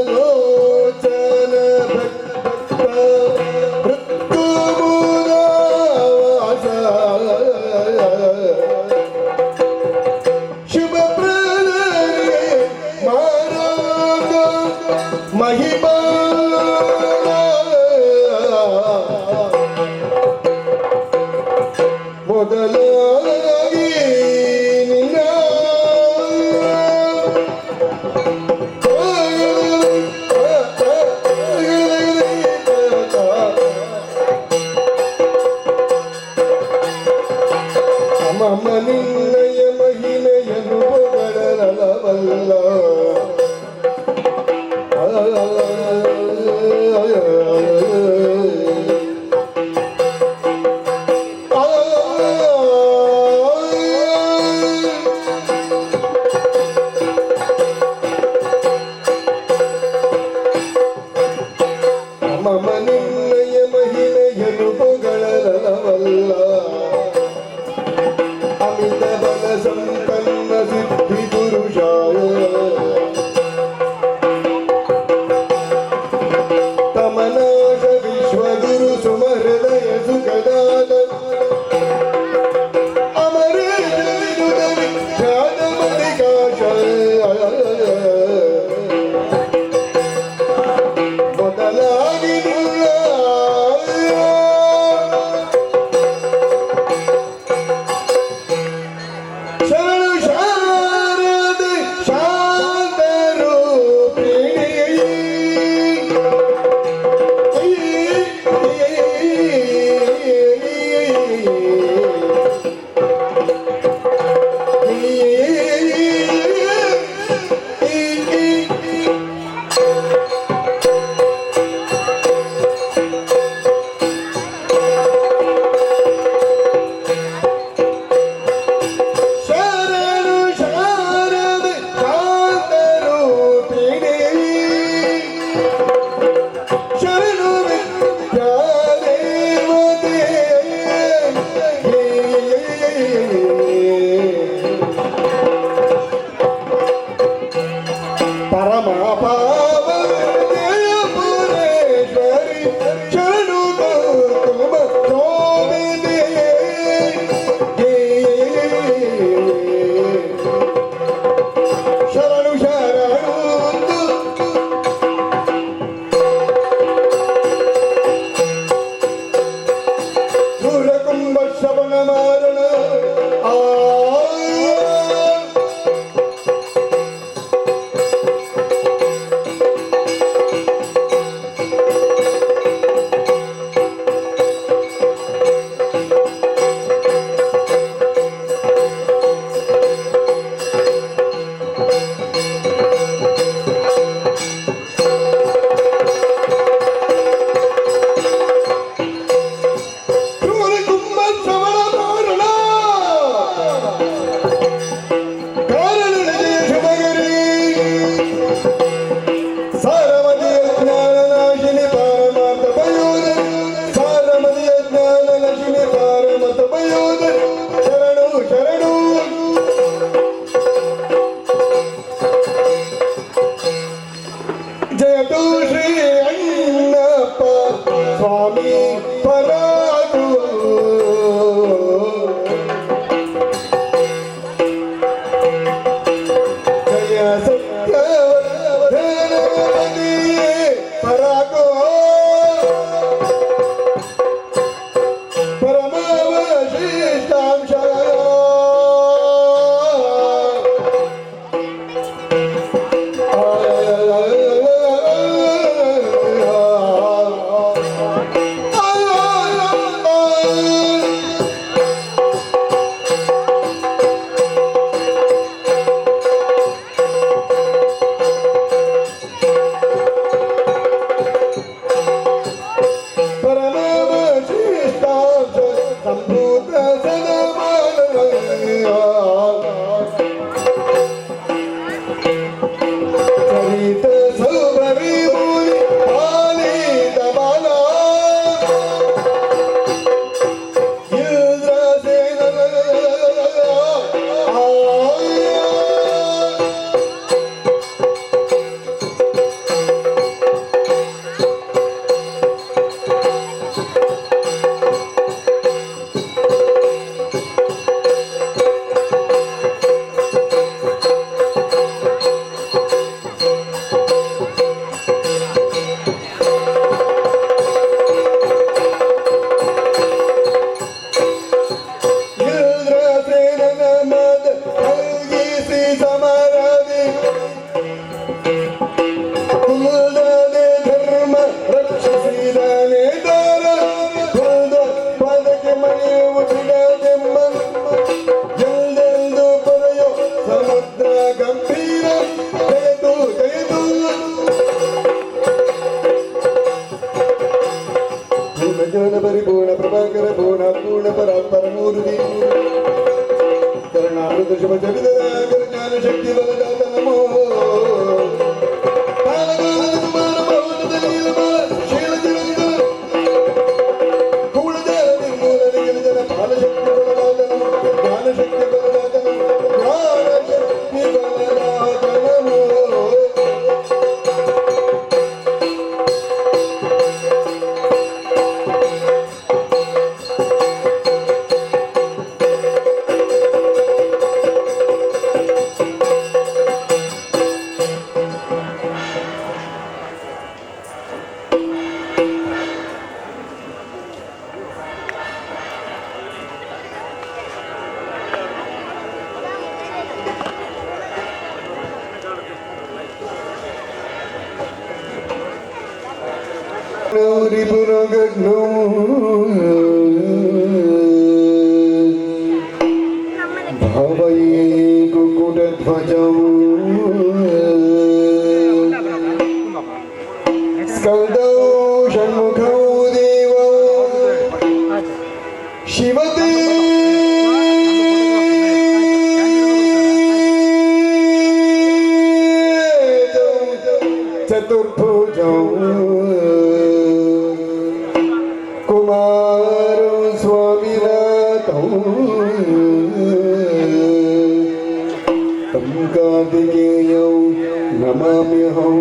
ಪದ್ಮಲೋಚನ ಭಕ್ತ ಮೃತ್ಯುಮುರಾವಾಸ ಶುಭ ಪ್ರಣಯ ಮಾರಾಗ ಮಹಿಮಾ ಮೊದಲಾಗಿ ನಿನ್ನ ಗಂಭೀರ ಜಯತು ಜಯತು ಪೂರ್ಣ ಜ್ಞಾನ ಪರಿಪೂರ್ಣ ಪ್ರಭಾಕರ ಪೂರ್ಣ ಪೂರ್ಣ ಪರಾತ್ಪರ ಮೂರ್ತಿ ಕರುಣಾಮೃತ ಶುಭ ಚರಿತ ಜ್ಞಾನ ಶಕ್ತಿ ಬಲದಾತ ನಮೋ ರಿಪುರಗಗ್ನೋ ಭಾವಯೇ ಕುಕುಟಧ್ವಜಂ ಸ್ಕಂದೌ ಷಣ್ಮುಖೌ ದೇವೌ ಶಿವತೆ ಚತುರ್ಭುಜೌ ಕುಮಾರೋ ಸ್ವಾಮಿನಾಥೌ ತಂ ಕಾರ್ತಿಕೇಯೌ ನಮಾಮ್ಯಹಂ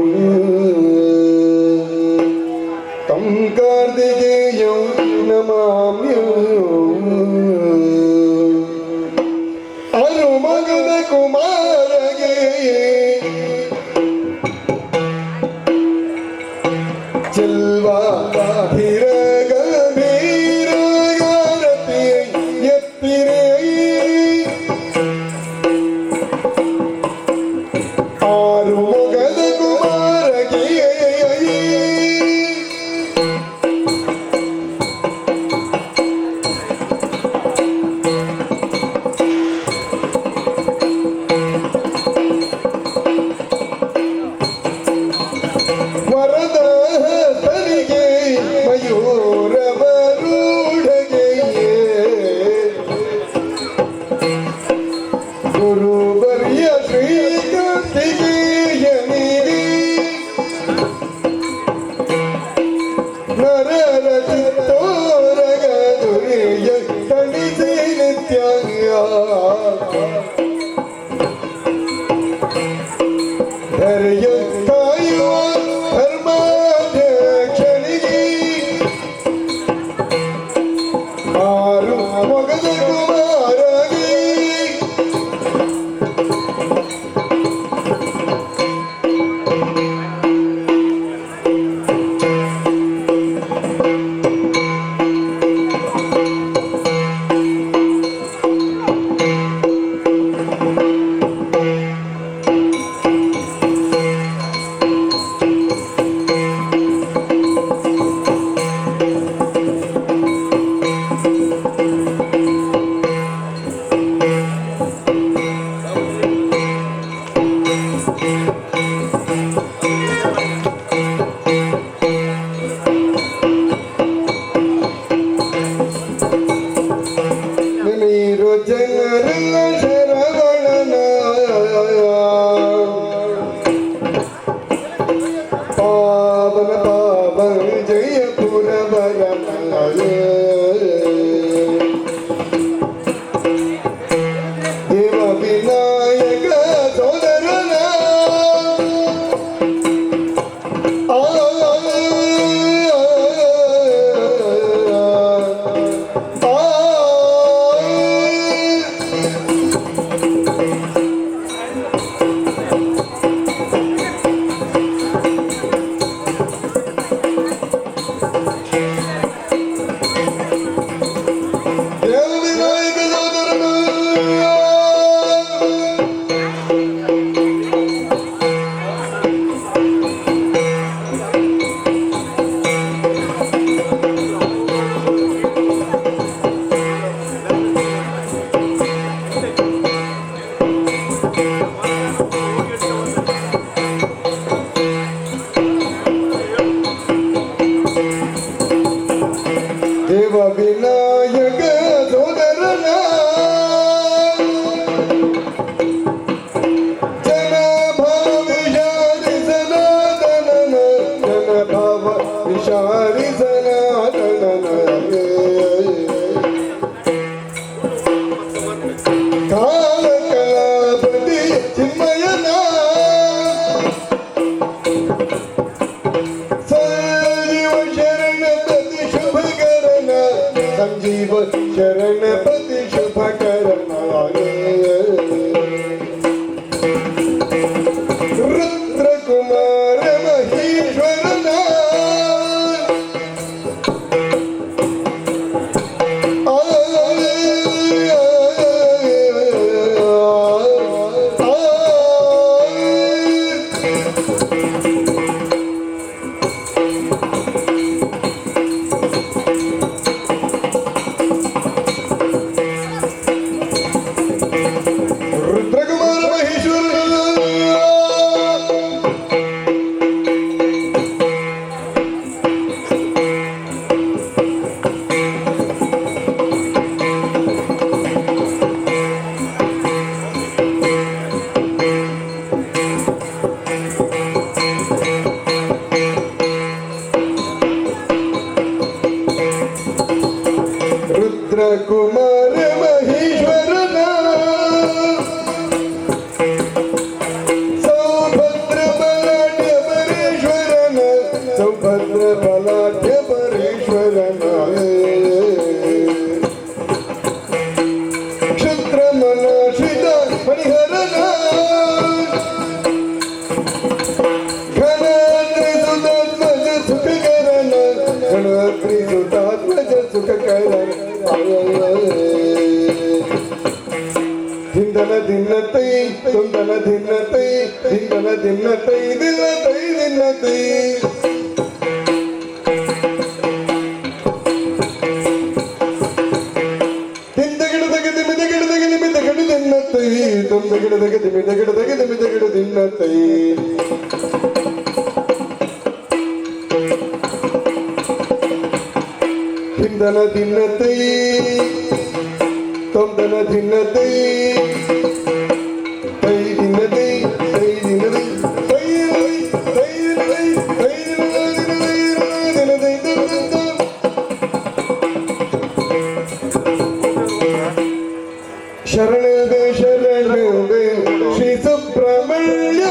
ತಂ ಕಾರ್ತಿಕೇಯೌ ನಮಾಮ್ಯಹಂ ಅನುಮಗದ ಕುಮಾರಗೆ ಚೆಲ್ವಾ ಹಿರಗ ದೇವ ವಿನಾಯಕ ಸೋದರನ ರುದ್ರಕುಮಾರ ಮಹೇಶ್ವರನ ರುದ್ರಕುಮಾರ ಮಹೇಶ್ವರನ ಸೌಭದ್ರ ಬಲಾಢ್ಯ ಪರೇಶ್ವರನ ಸೌಭದ್ರ ಬಲಾಢ್ಯ ಪರೇಶ್ವರನ ಕ್ಷತ್ರ ಮನಾಶ್ರಿತ ಹರಿಹರನ ಘನಾದ್ರಿ ಸುತಾತ್ಮಜ ಸುಖಕರನ ಘನಾದ್ರಿ ಸುತಾತ್ಮಜ ಸುಖಕರನ ದಿಂದನ ದಿನ್ನತೈ ತುಂದನ ದಿನ್ನತೈ ದಿಂದನ ದಿನ್ನತೈ ದಿನ್ನತೈ ದಿನ್ನತೈ ದಿಂದಗಿಡದಗದಿ ಮಿದಗಿಡದಗದಿ ಮಿದಗಿಡ ದಿನ್ನತೈ ತುಂದಗಿಡದಗದಿ ಮಿದಗಿಡದಗದಿ ಮಿದಗಿಡ ದಿನ್ನತೈ ದಿಂದನ ದಿನ್ನತೈ ತೊಂದನ ದಿನ್ನತೈ ತೈ ದಿನ್ನತೈ ತೈ ದಿನದೈ ತೈ ತೈ ತೈ ತೈ ದಿನದೈ ಶರಣವೇ ಶರಣವೇ ಶ್ರೀ ಸುಬ್ರಹ್ಮಣ್ಯ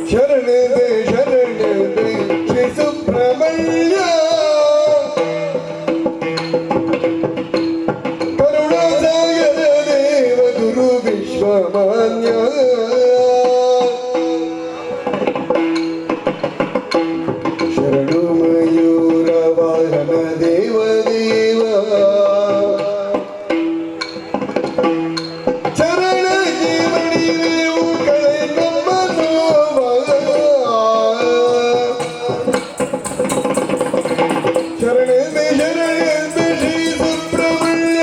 ಶರಣವೇ ಶರಣವೇ ಶ್ರೀ ಸುಬ್ರಹ್ಮಣ್ಯ ಕರುಣಾಸಾಗರ ದೇವ ಗುರು ವಿಶ್ವಮಾನ್ಯ ಶರಣು ಮಯೂರ ವಾಹನ ದೇವ ದೇವ ಚರಣ ಜೀವಣಿಯು ಕಳೆ ನಮ್ಮ ನೋವ ಶರಣವೇ ಶರಣವೇ ಶ್ರೀ ಸುಬ್ರಹ್ಮಣ್ಯ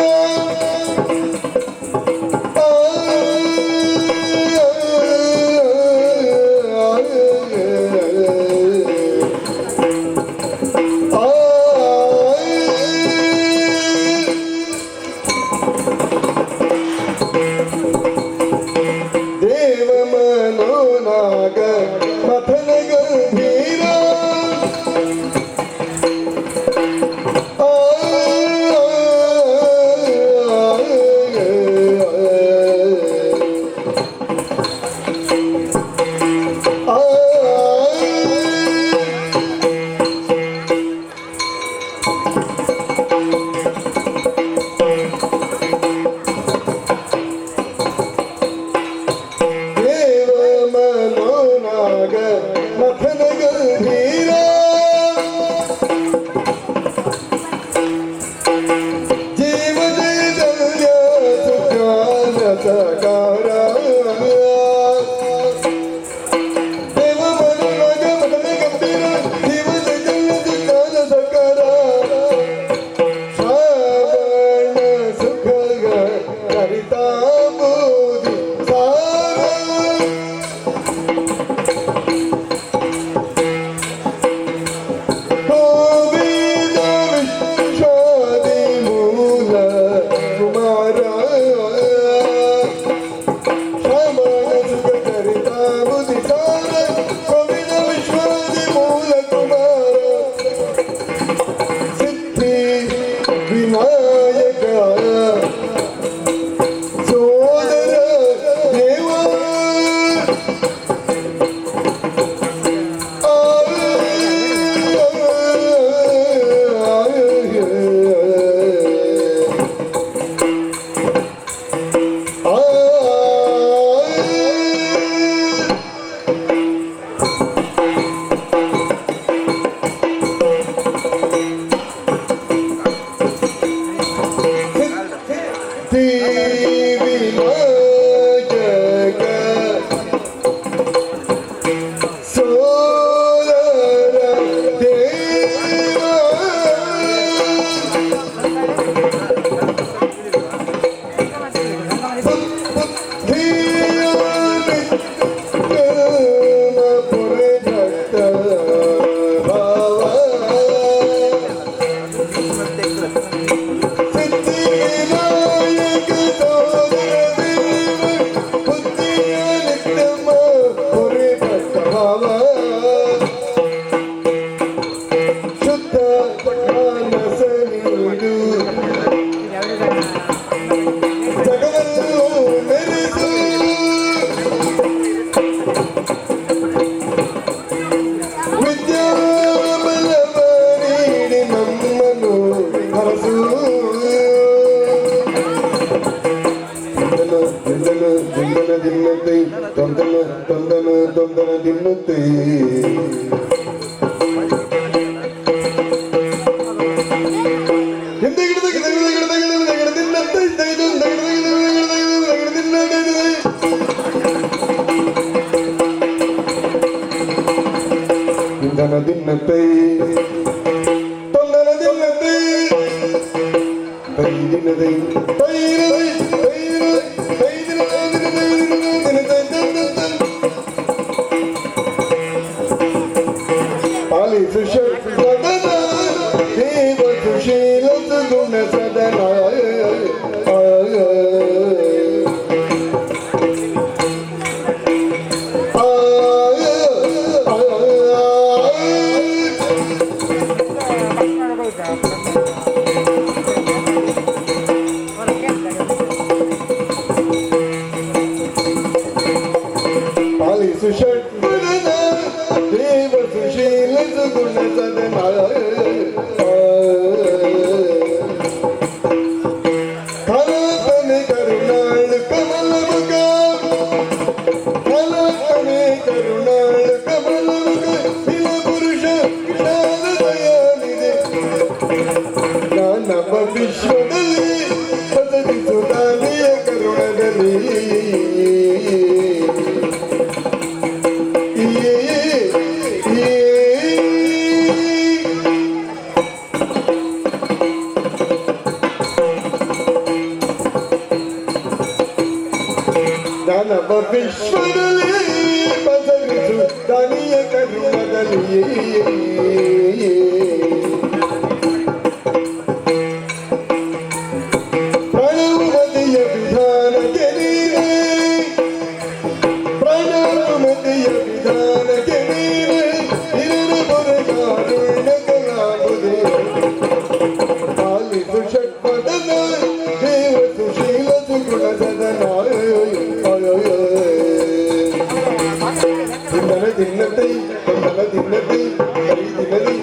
ದೇವ ಮನೋನಾಗ ಮಥನ ಗಂಭೀರ ದೇವ ಮನೋನಾಗ ತೊಂದನ ತೊಂದನ ತಿನ್ನುತ್ತೆ ದಿನ್ನತೆ ತೊಂದನ ದಿನ್ನತೆ ದಿನದೆ ಪಾಲಿಸು ಸದನ ದೇವ ಸುಶೀಲ ಗುಣ ಸದನ ಪಾಲಿಸು ಷಡ್ಗುಣನ ದೇವ ಸುಶೀಲ ಗುಣ ಸದನ ಕಲಾತನೆ ಕರುಣಾಳು ಕಮಲ ಮುಖ ಕಲಾತನೆ ಕರುಣಾಳು ಕಮಲ ಮುಖ ಶಿಲ ಪುರುಷ ವಿಶಾಲ ದಯಾನಿದೆ ನಾನವ ವಿಶ್ವದಲ್ಲಿ ಬದಲಿಸುತ್ತಾನೆಯ ಕರುಣದಲ್ಲಿ ದಾನವ ವಿಶ್ವದಲ್ಲಿ ಬದಲಿಸು ದಾನಿಯ ಕರುಣದಲ್ಲಿ ಪ್ರಣವಮತಿಯ ವಿಧಾನಕ್ಕೆ ನೀನೇ ಪ್ರಣವಮತಿಯ ವಿಧಾನಕ್ಕೆ ನೀನೇ ಹಿರಿಯ ಬರೆಗಾರುಣ್ಯಕಲಾಗುದೆ ಪಾಲಿಸು ಷಟ್ಪದನ ದೇವ ಸುಶೀಲ ಸುಗುಣ ಸದನ ದಿನ್ನತೆ ತೊಂದನ ದಿನ್ನತೆ ದಿನದಿ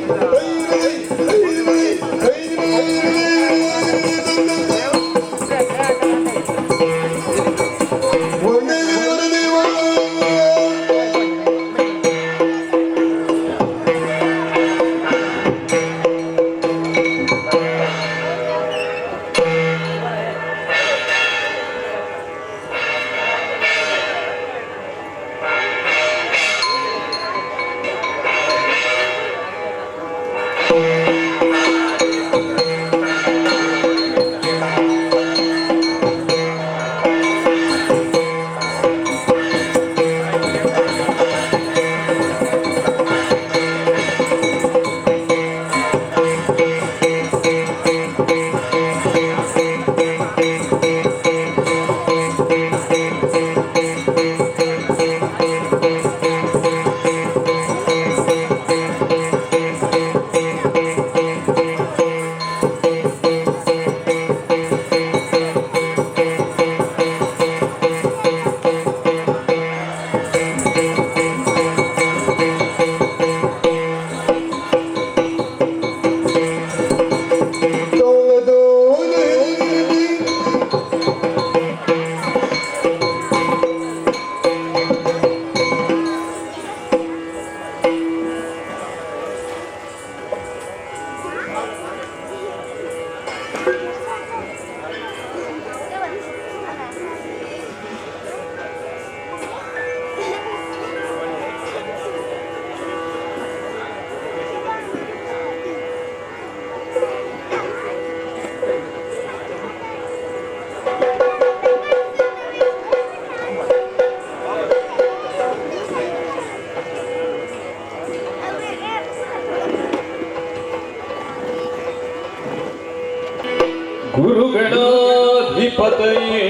ಗುರುಗಣಾಧಿಪತಯೇ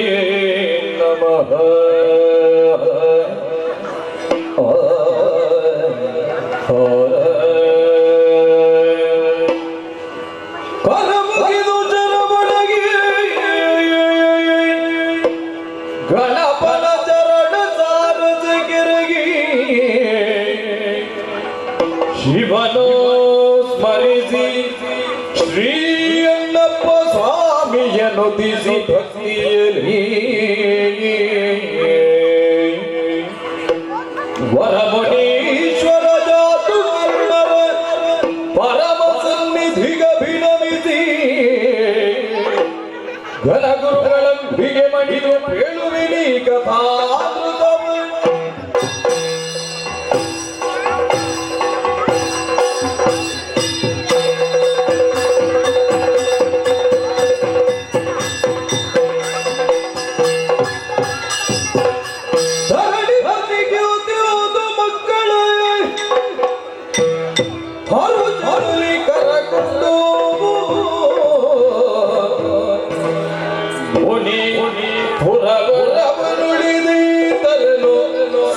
ನಮಃ. ಕರಮುಗಿದು ಜನಮಡಗಿ ಗಣಪನ ಚರಣ ಸಾರಸಗಿರಗಿ ಶಿವನೋ ಸ್ಮರಿಸಿ ಶ್ರೀ ಅಣ್ಣಪ್ಪ ಸ್ವಾಮಿಯನ್ನು ದಿಸಿ ಭಕ್ತಿಯಲ್ಲಿ ವರಮುನೀಶ್ವರ ಜಾತು ವರ್ಣರ ಪರಮ ಸನ್ನಿಧಿಗಭಿನಮಿಸಿ ಘನಗುರುಗಳಂಬಿಗೆ ಮಣಿದು ಹೇಳುವಿನಿ ಕಥಾಮೃತವ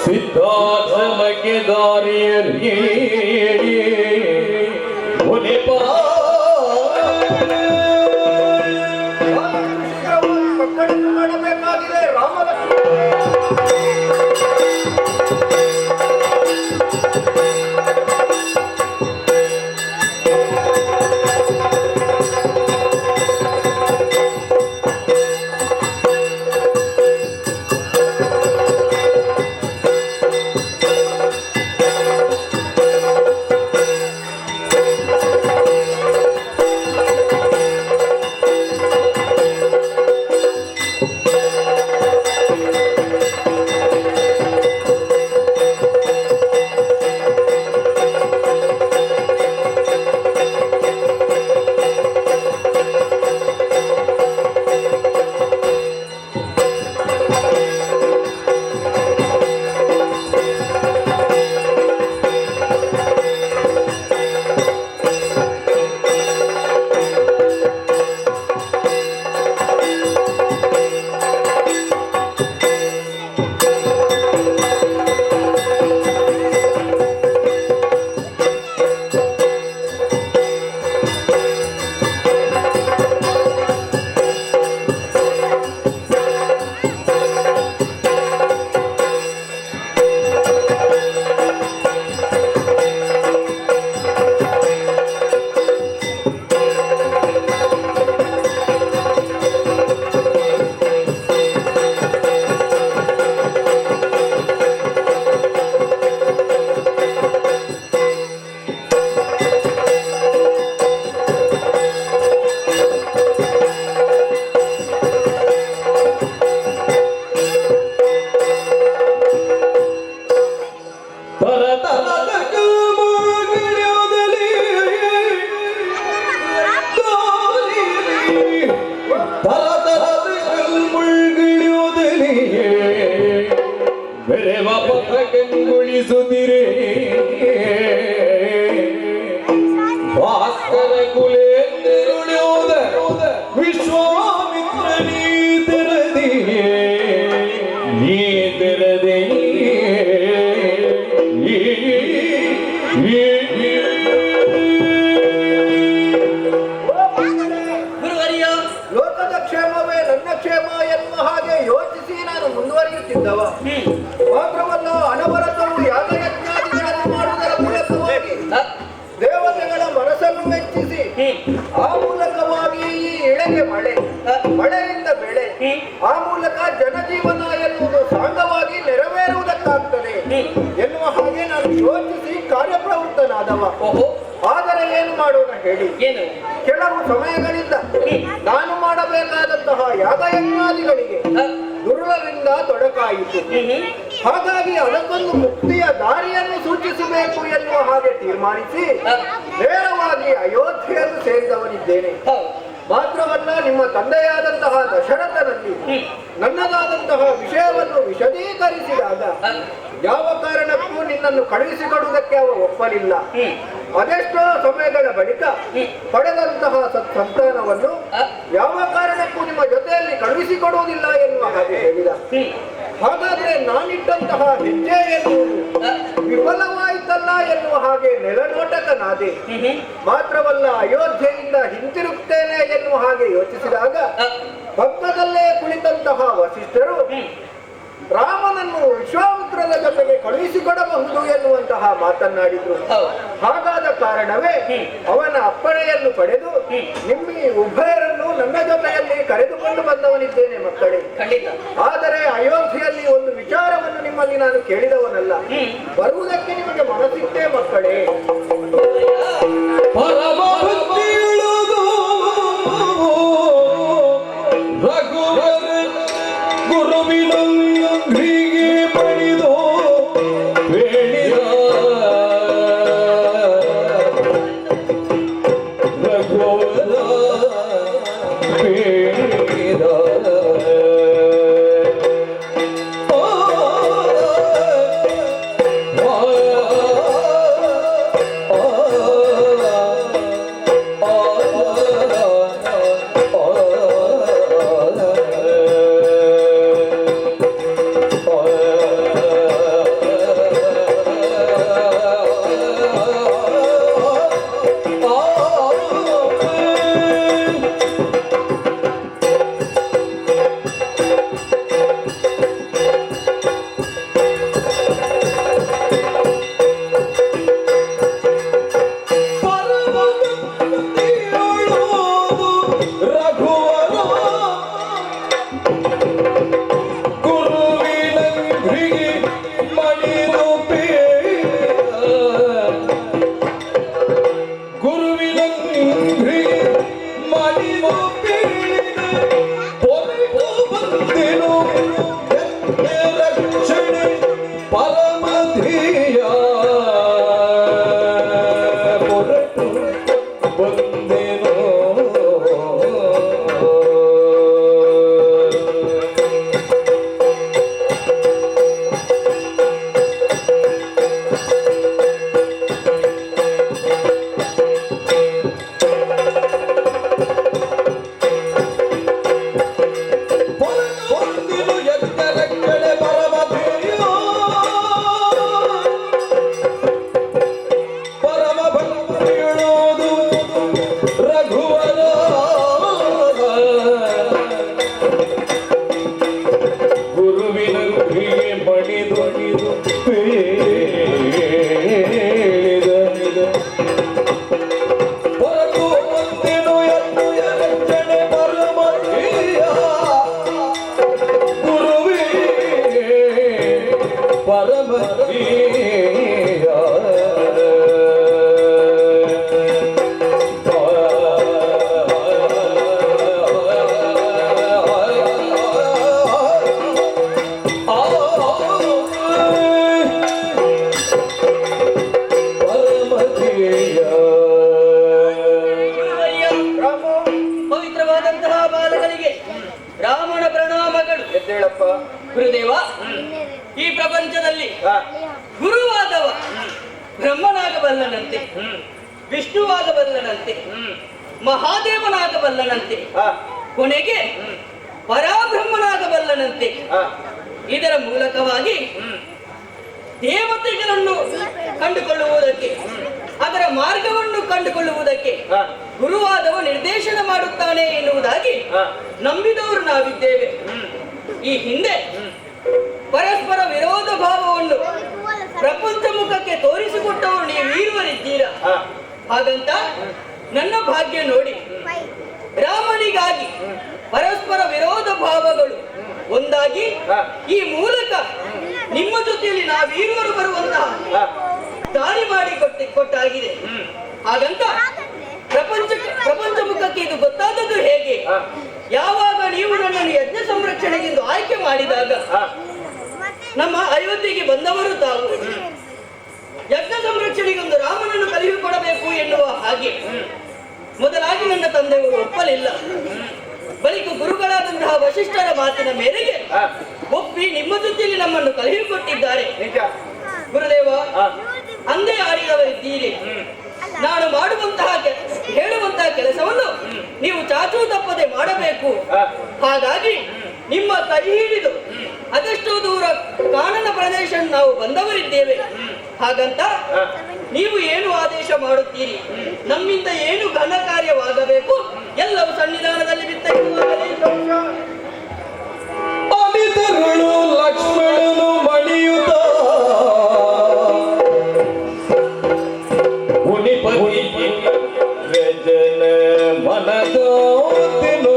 ಸಿದ್ಧಾಶ್ರಮಕ್ಕೆ ದಾರಿಯಲ್ಲಿ ಮಕ್ಕಳನ್ನು ಮಾಡಬೇಕಾಗಿದೆ ರಾಮಲಕ್ಷ್ಮಣ. ಕಂಗೊಳಿಸುತ್ತಿರೇ ಭಾಸ್ಕರ ಕುಲೇಂದ್ರುಳ್ಯೋದ ವಿಶ್ವಾಮಿತ್ರ ನೀ ತೆರದಿಯೇ ನೀ ತೆರದಿಯೇ ಗುರುವರಿಯ ಲೋಕದ ಕ್ಷೇಮವೇ ನನ್ನ ಕ್ಷೇಮ ಎನ್ನುವ ಹಾಗೆ ಯೋಚಿಸಿ ನಾನು ಮುಂದುವರಿಯುತ್ತಿದ್ದವ. ಮಾತ್ರವಲ್ಲ, ಅನವರತರು ಯಾಗಯಜ್ಞಾದಿಗಳನ್ನು ಮಾಡುವುದರ ಮೂಲಕವಾಗಿ ದೇವತೆಗಳ ಮನಸ್ಸನ್ನು ಮೆಚ್ಚಿಸಿ ಆ ಮೂಲಕವಾಗಿ ಈ ಇಳೆಗೆ ಮಳೆ, ಮಳೆಯಿಂದ ಬೆಳೆ, ಆ ಮೂಲಕ ಜನಜೀವನ ಎನ್ನುವುದು ಸಾಂಗವಾಗಿ ನೆರವೇರುವುದಕ್ಕಾಗ್ತದೆ ಎನ್ನುವ ಹಾಗೆ ನಾನು ಯೋಚಿಸಿ ಕಾರ್ಯಪ್ರವೃತ್ತನಾದವ. ಆದರೆ ಏನು ಮಾಡೋಣ ಹೇಳಿ? ಕೆಲವು ಸಮಯಗಳಿಂದ ನಾನು ಮಾಡಬೇಕಾದಂತಹ ಯಾಗಯಜ್ಞಾದಿಗಳಿಗೆ ದುರ್ಲಭದಿಂದ ತೊಡಕಾಯಿತು. ಹಾಗಾಗಿ ಅದಕ್ಕೊಂದು ಮುಕ್ತಿಯ ದಾರಿಯನ್ನು ಸೂಚಿಸಬೇಕು ಎನ್ನುವ ಹಾಗೆ ತೀರ್ಮಾನಿಸಿ ನೇರವಾಗಿ ಅಯೋಧ್ಯೆಯನ್ನು ಸೇರಿದವನಿದ್ದೇನೆ. ಮಾತ್ರವಲ್ಲ, ನಿಮ್ಮ ತಂದೆಯಾದಂತಹ ದಶರಥನಲ್ಲಿ ನನ್ನದಾದಂತಹ ವಿಷಯವನ್ನು ವಿಶದೀಕರಿಸಿದಾಗ ಯಾವ ಕಾರಣಕ್ಕೂ ನಿನ್ನನ್ನು ಕಳುಹಿಸಿಕೊಡುವುದಕ್ಕೆ ಅವ ಒಪ್ಪಲಿಲ್ಲ. ಅದೆಷ್ಟೋ ಸಮಯಗಳ ಬಳಿಕ ಪಡೆದಂತಹ ಸತ್ಸಂತಾನವನ್ನು ಯಾವ ಕಾರಣಕ್ಕೂ ನಿಮ್ಮ ಜೊತೆಯಲ್ಲಿ ಕಳುಹಿಸಿಕೊಡುವುದಿಲ್ಲ ಎನ್ನುವ ಹಾಗೆ ಹೇಳಿದ. ಹಾಗಾದ್ರೆ ನಾನಿಟ್ಟಂತಹ ಹೆಜ್ಜೆ ಎನ್ನುವುದು ವಿಫಲವಾಯಿತಲ್ಲ ಎನ್ನುವ ಹಾಗೆ ನೆಲನೋಟಕನಾದೆ. ಮಾತ್ರವಲ್ಲ, ಅಯೋಧ್ಯೆಯಿಂದ ಹಿಂತಿರುಗ್ತೇನೆ ಎನ್ನುವ ಹಾಗೆ ಯೋಚಿಸಿದಾಗ ಪಕ್ಕದಲ್ಲೇ ಕುಳಿತಂತಹ ವಸಿಷ್ಠರು ರಾಮನನ್ನು ವಿಶ್ವಾಮಿತ್ರನ ಜೊತೆಗೆ ಕಳುಹಿಸಿಕೊಡಬಹುದು ಎನ್ನುವಂತಹ ಮಾತನ್ನಾಡಿದ್ರು. ಹಾಗಾದ ಕಾರಣವೇ ಅವನ ಅಪ್ಪಣೆಯನ್ನು ಪಡೆದು ನಿಮ್ಮಿ ಉಭಯರನ್ನು ನನ್ನ ಜೊತೆಯಲ್ಲಿ ಕರೆದುಕೊಂಡು ಬಂದವನಿದ್ದೇನೆ ಮಕ್ಕಳೇ. ಖಂಡಿತ. ಆದರೆ ಅಯೋಧ್ಯೆಯಲ್ಲಿ ಒಂದು ವಿಚಾರವನ್ನು ನಿಮ್ಮಲ್ಲಿ ನಾನು ಕೇಳಿದವನಲ್ಲ. ಬರುವುದಕ್ಕೆ ನಿಮಗೆ ಮನಸ್ಸಿಟ್ಟೆ ಮಕ್ಕಳೇ. ಪರಮ ಭಕ್ತಿಯುಳ್ಳದು ರಘುವರ ಗುರುವಿನೊಂದಿಗೆ ಪಡೆದು ಬೇಡಿದ ರಘುವರ ಬೇಡಿದ ಪವಿತ್ರವಾದಂತಹ ಬಾಲಕರಿಗೆ ರಾಮನ ಪ್ರಣಾಮಗಳು. ಎದ್ದೇಳಪ್ಪ ಗುರುದೇವ, ಈ ಪ್ರಪಂಚದಲ್ಲಿ ಗುರುವಾದವ ಬ್ರಹ್ಮನಾಗಬಲ್ಲನಂತೆ, ವಿಷ್ಣುವಾಗಬಲ್ಲನಂತೆ, ಮಹಾದೇವನಾಗಬಲ್ಲನಂತೆ, ಕೊನೆಗೆ ಪರಾಬ್ರಹ್ಮನಾಗಬಲ್ಲನಂತೆ. ಇದರ ಮೂಲಕವಾಗಿ ದೇವತೆಗಳನ್ನು ಕಂಡುಕೊಳ್ಳುವುದಕ್ಕೆ, ಅದರ ಮಾರ್ಗವನ್ನು ಕಂಡುಕೊಳ್ಳುವುದಕ್ಕೆ ಗುರುವಾದವ ನಿರ್ದೇಶನ ಮಾಡುತ್ತಾನೆ ಎನ್ನುವುದಾಗಿ ನಂಬಿದವರು ನಾವಿದ್ದೇವೆ. ಈ ಹಿಂದೆ ಪರಸ್ಪರ ವಿರೋಧ ಭಾವವನ್ನು ಪ್ರಪಂಚ ಮುಖಕ್ಕೆ ತೋರಿಸಿಕೊಟ್ಟವರು ನೀವೀರುವರಿದ್ದೀರಾ. ಹಾಗಂತ ನನ್ನ ಭಾಗ್ಯ ನೋಡಿ ರಾಮನಿಗಾಗಿ ಪರಸ್ಪರ ವಿರೋಧ ಭಾವಗಳು ಒಂದಾಗಿ ಈ ಮೂಲಕ ನಿಮ್ಮ ಜೊತೆಯಲ್ಲಿ ನಾವೀರುವರು ಬರುವಂತಹ ದಾರಿ ಮಾಡಿ ಕೊಟ್ಟಾಗಿದೆ. ಹಾಗಂತ ಪ್ರಪಂಚ ಮುಖಕ್ಕೆ ಇದು ಗೊತ್ತಾದದ್ದು ಹೇಗೆ? ಯಾವಾಗ ನೀವು ನನ್ನನ್ನು ಯಜ್ಞ ಸಂರಕ್ಷಣೆಗೆಂದು ಆಯ್ಕೆ ಮಾಡಿದಾಗ ನಮ್ಮ ಅಯೋಧ್ಯೆಗೆ ಬಂದವರು ತಾವು ಯಜ್ಞ ಸಂರಕ್ಷಣೆಗೊಂದು ರಾಮನನ್ನು ಕಳುಹಿಸಿಕೊಡಬೇಕು ಎನ್ನುವ ಹಾಗೆ ಮೊದಲಾಗಿ ನನ್ನ ತಂದೆಯವರು ಒಪ್ಪಲಿಲ್ಲ. ಬಳಿಕ ಗುರುಗಳಾದಂತಹ ವಶಿಷ್ಠರ ಮಾತಿನ ಮೇರೆಗೆ ಒಪ್ಪಿ ನಿಮ್ಮ ಜೊತೆಯಲ್ಲಿ ನಮ್ಮನ್ನು ಕಳುಹಿಸಿಕೊಟ್ಟಿದ್ದಾರೆ. ಗುರುದೇವ, ಅಂದೇ ಆಡಿದವರಿದ್ದೀರಿ. ನಾನು ಮಾಡುವಂತಹ ಹೇಳುವಂತಹ ಕೆಲಸವನ್ನು ನೀವು ಚಾಚೂ ತಪ್ಪದೆ ಮಾಡಬೇಕು. ಹಾಗಾಗಿ ನಿಮ್ಮ ಕೈ ಹಿಡಿದು ಅದೆಷ್ಟೋ ದೂರ ಕಾನನ ಪ್ರದೇಶ ನಾವು ಬಂದವರಿದ್ದೇವೆ. ಹಾಗಂತ ನೀವು ಏನು ಆದೇಶ ಮಾಡುತ್ತೀರಿ, ನಮ್ಮಿಂದ ಏನು ಘನ ಕಾರ್ಯವಾಗಬೇಕು ಎಲ್ಲವೂ ಸನ್ನಿಧಾನದಲ್ಲಿ ಬಿತ್ತರಿಸುವಾಗಲೇ. ಲಕ್ಷ್ಮಣನು ಮಣಿಯುತ್ತ ಮುನಿಪತಿ ರಜನ ಮನದೋತಿನು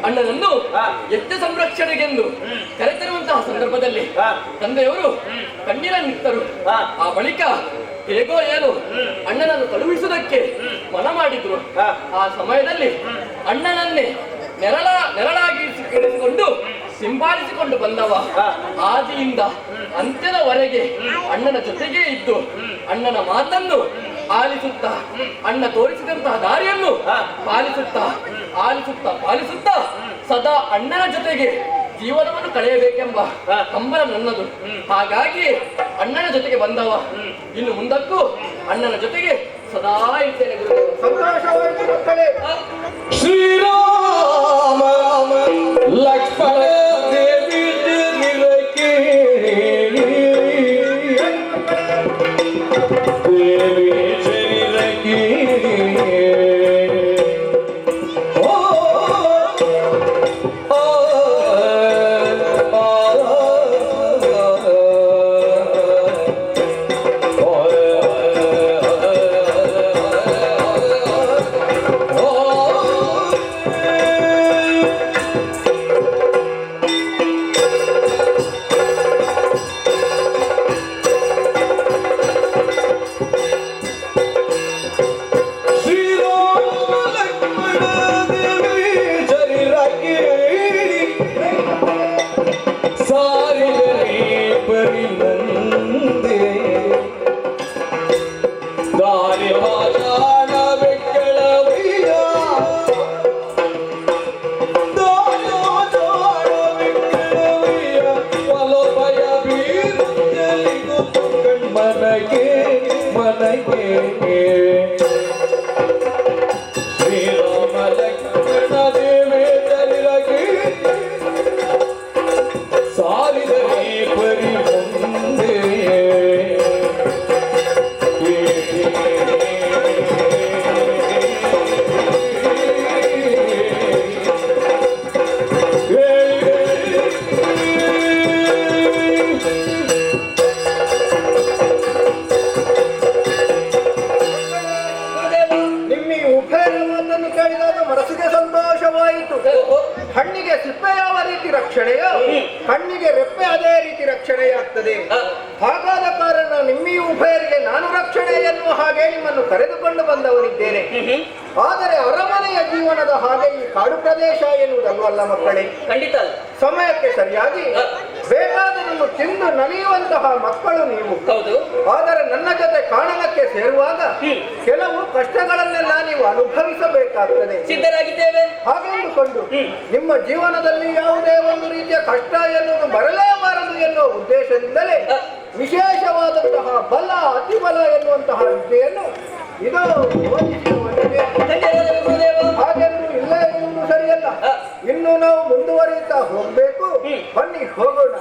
ಅಣ್ಣನನ್ನು ಎತ್ತ ಸಂರಕ್ಷಣೆಗೆಂದು ಕರೆತರುವಂತಹ ಸಂದರ್ಭದಲ್ಲಿ ತಂದೆಯವರು ಕಣ್ಣೀರನ್ನಿತ್ತರು. ಆ ಬಳಿಕ ಹೇಗೋ ಏನು ಅಣ್ಣನನ್ನು ಕಳುಹಿಸುವುದಕ್ಕೆ ಮನ ಮಾಡಿದ್ರು. ಆ ಸಮಯದಲ್ಲಿ ಅಣ್ಣನನ್ನೇ ನೆರಳಾಗಿ ಇರಿಸಿಕೊಂಡು ಸಿಂಪಾಲಿಸಿಕೊಂಡು ಬಂದವ ಆದಿಯಿಂದ ಅಂತ್ಯದವರೆಗೆ ಅಣ್ಣನ ಜೊತೆಗೇ ಇದ್ದು ಅಣ್ಣನ ಮಾತನ್ನು ಆಲಿಸುತ್ತಾ ಅಣ್ಣ ತೋರಿಸಿದಂತಹ ದಾರಿಯನ್ನು ಪಾಲಿಸುತ್ತಾ ಸದಾ ಅಣ್ಣನ ಜೊತೆಗೆ ಜೀವನವನ್ನು ಕಳೆಯಬೇಕೆಂಬ ಹಂಬಲ ನನ್ನದು. ಹಾಗಾಗಿ ಅಣ್ಣನ ಜೊತೆಗೆ ಬಂದವ. ಇನ್ನು ಮುಂದಕ್ಕೂ ಅಣ್ಣನ ಜೊತೆಗೆ ಸದಾ ಇರ್ತೇನೆ ಗುರುದೇವ. ಸಂತೋಷವಾಯಿತು ಮಕ್ಕಳೇ. ಶ್ರೀರಾಮ ಲಕ್ಷ್ಮಣ ದೇವಿ ಹಣ್ಣಿಗೆ ಸಿಪ್ಪೆ ಯಾವ ರೀತಿ ರಕ್ಷಣೆಯೋ ಹಣ್ಣಿಗೆ ರೆಪ್ಪೆ ಅದೇ ರೀತಿ ರಕ್ಷಣೆಯಾಗ್ತದೆ. ಹಾಗಾದ ಕಾರಣ ನಿಮ್ಮಿ ಉಭಯರಿಗೆ ನಾನು ರಕ್ಷಣೆ ಎನ್ನುವ ಹಾಗೆ ನಿಮ್ಮನ್ನು ಕರೆದುಕೊಂಡು ಬಂದವನಿದ್ದೇನೆ. ಆದರೆ ಅರಮನೆಯ ಜೀವನದ ಹಾಗೆ ಈ ಕಾಡು ಪ್ರದೇಶ ಎನ್ನುವುದಲ್ವಲ್ಲ ಮಕ್ಕಳೇ. ಖಂಡಿತ ಸಮಯಕ್ಕೆ ಸರಿಯಾಗಿ ಬೇಕಾದನ್ನು ತಿಂದು ನಲಿಯುವಂತಹ ಮಕ್ಕಳು ನೀವು. ಹೌದು. ಆದರೆ ನನ್ನ ಜೊತೆ ಕಾಣಲಕ್ಕೆ ಸೇರುವಾಗ ಕೆಲವು ಕಷ್ಟಗಳನ್ನೆಲ್ಲ ನೀವು ಅನುಭವಿಸಬೇಕಾಗ್ತದೆ. ಸಿದ್ಧರಾಗಿದ್ದೇವೆ ಹಾಗೆಂದುಕೊಂಡು ನಿಮ್ಮ ಜೀವನದಲ್ಲಿ ಯಾವುದೇ ಒಂದು ರೀತಿಯ ಕಷ್ಟ ಎನ್ನುವುದು ಬರಲೇಬಾರದು ಎನ್ನುವ ಉದ್ದೇಶದಿಂದಲೇ ವಿಶೇಷವಾದಂತಹ ಬಲ ಅತಿಬಲ ಎನ್ನುವಂತಹ ವಿದ್ಯೆಯನ್ನು ಇದು ಹಾಗೆಂದು ಇಲ್ಲ ಎನ್ನುವುದು ಸರಿಯಲ್ಲ. ಇನ್ನು ನಾವು ಮುಂದುವರಿಯುತ್ತಾ ಹೋಗ್ಬೇಕು. ಬನ್ನಿ ಹೋಗೋಣ.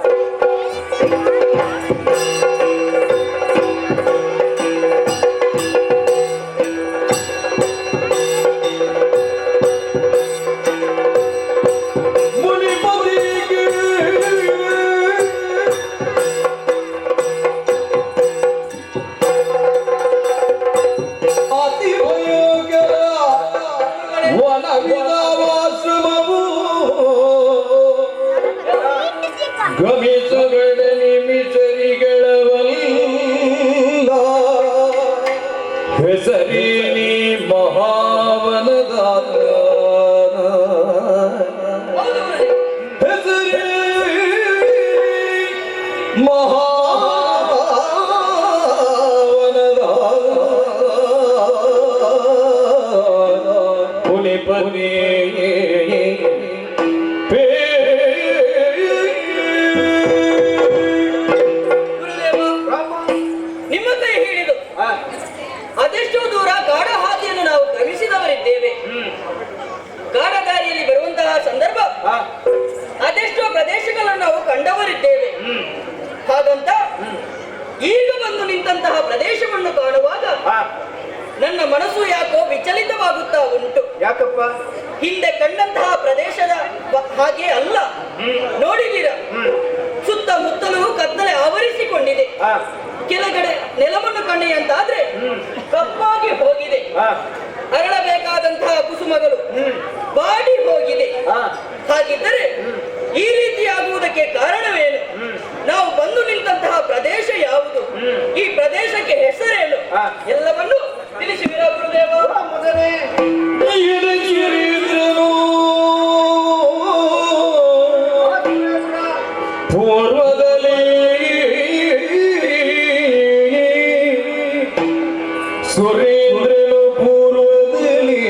ಗಮಿಸಬೇಡ ನಿಮಿಷರಿಗಳವಲ್ಲ ಹೆಸರಿನಿ ಮಹಾವನದ ಹೆಸರಿ ಮಹಾವನದ ಪುಲಿಪನೇ ಅದೆಷ್ಟೋ ದೂರ ಗಾಢ ಹಾದಿಯನ್ನು ನಾವು ಕ್ರಮಿಸಿದವರಿದ್ದೇವೆ. ಗಾಢ ದಾರಿಯಲ್ಲಿ ಬರುವಂತಹ ಸಂದರ್ಭ ಅದೆಷ್ಟೋ ಪ್ರದೇಶಗಳನ್ನು ನಾವು ಕಂಡವರಿದ್ದೇವೆ. ಹಾಗಂತ ಈಗ ಬಂದು ನಿಂತಹ ಪ್ರದೇಶವನ್ನು ಕಾಣುವಾಗ ನನ್ನ ಮನಸ್ಸು ಯಾಕೋ ವಿಚಲಿತವಾಗುತ್ತಾ ಉಂಟು. ಯಾಕಪ್ಪ? ಹಿಂದೆ ಕಂಡಂತಹ ಪ್ರದೇಶದ ಹಾಗೆ ಅಲ್ಲ. ನೋಡಿದ್ದೀರ, ಸುತ್ತಮುತ್ತಲೂ ಕತ್ತಲೆ ಆವರಿಸಿಕೊಂಡಿದೆ. ಕೆಳಗಡೆ ನೆಲವನ್ನು ಕಣ್ಣೆಯಂತಾದ್ರೆ ಕಪ್ಪಾಗಿ ಹೋಗಿದೆ. ಅರಳಬೇಕಾದಂತಹ ಕುಸುಮಗಳು ಬಾಡಿ ಹೋಗಿದೆ. ಹಾಗಿದ್ದರೆ ಈ ರೀತಿಯಾಗುವುದಕ್ಕೆ ಕಾರಣವೇನು? ನಾವು ಬಂದು ನಿಂತಹ ಪ್ರದೇಶ ಯಾವುದು? ಈ ಪ್ರದೇಶಕ್ಕೆ ಹೆಸರೇನು? ಎಲ್ಲವನ್ನು ತಿಳಿಸಿವಿರ ಗುರುದೇವ? ಮೊದಲೇ ಪೂರ್ವದಲ್ಲಿ ಸುರೇಂದ್ರನು ಪೂರ್ವದಲ್ಲಿ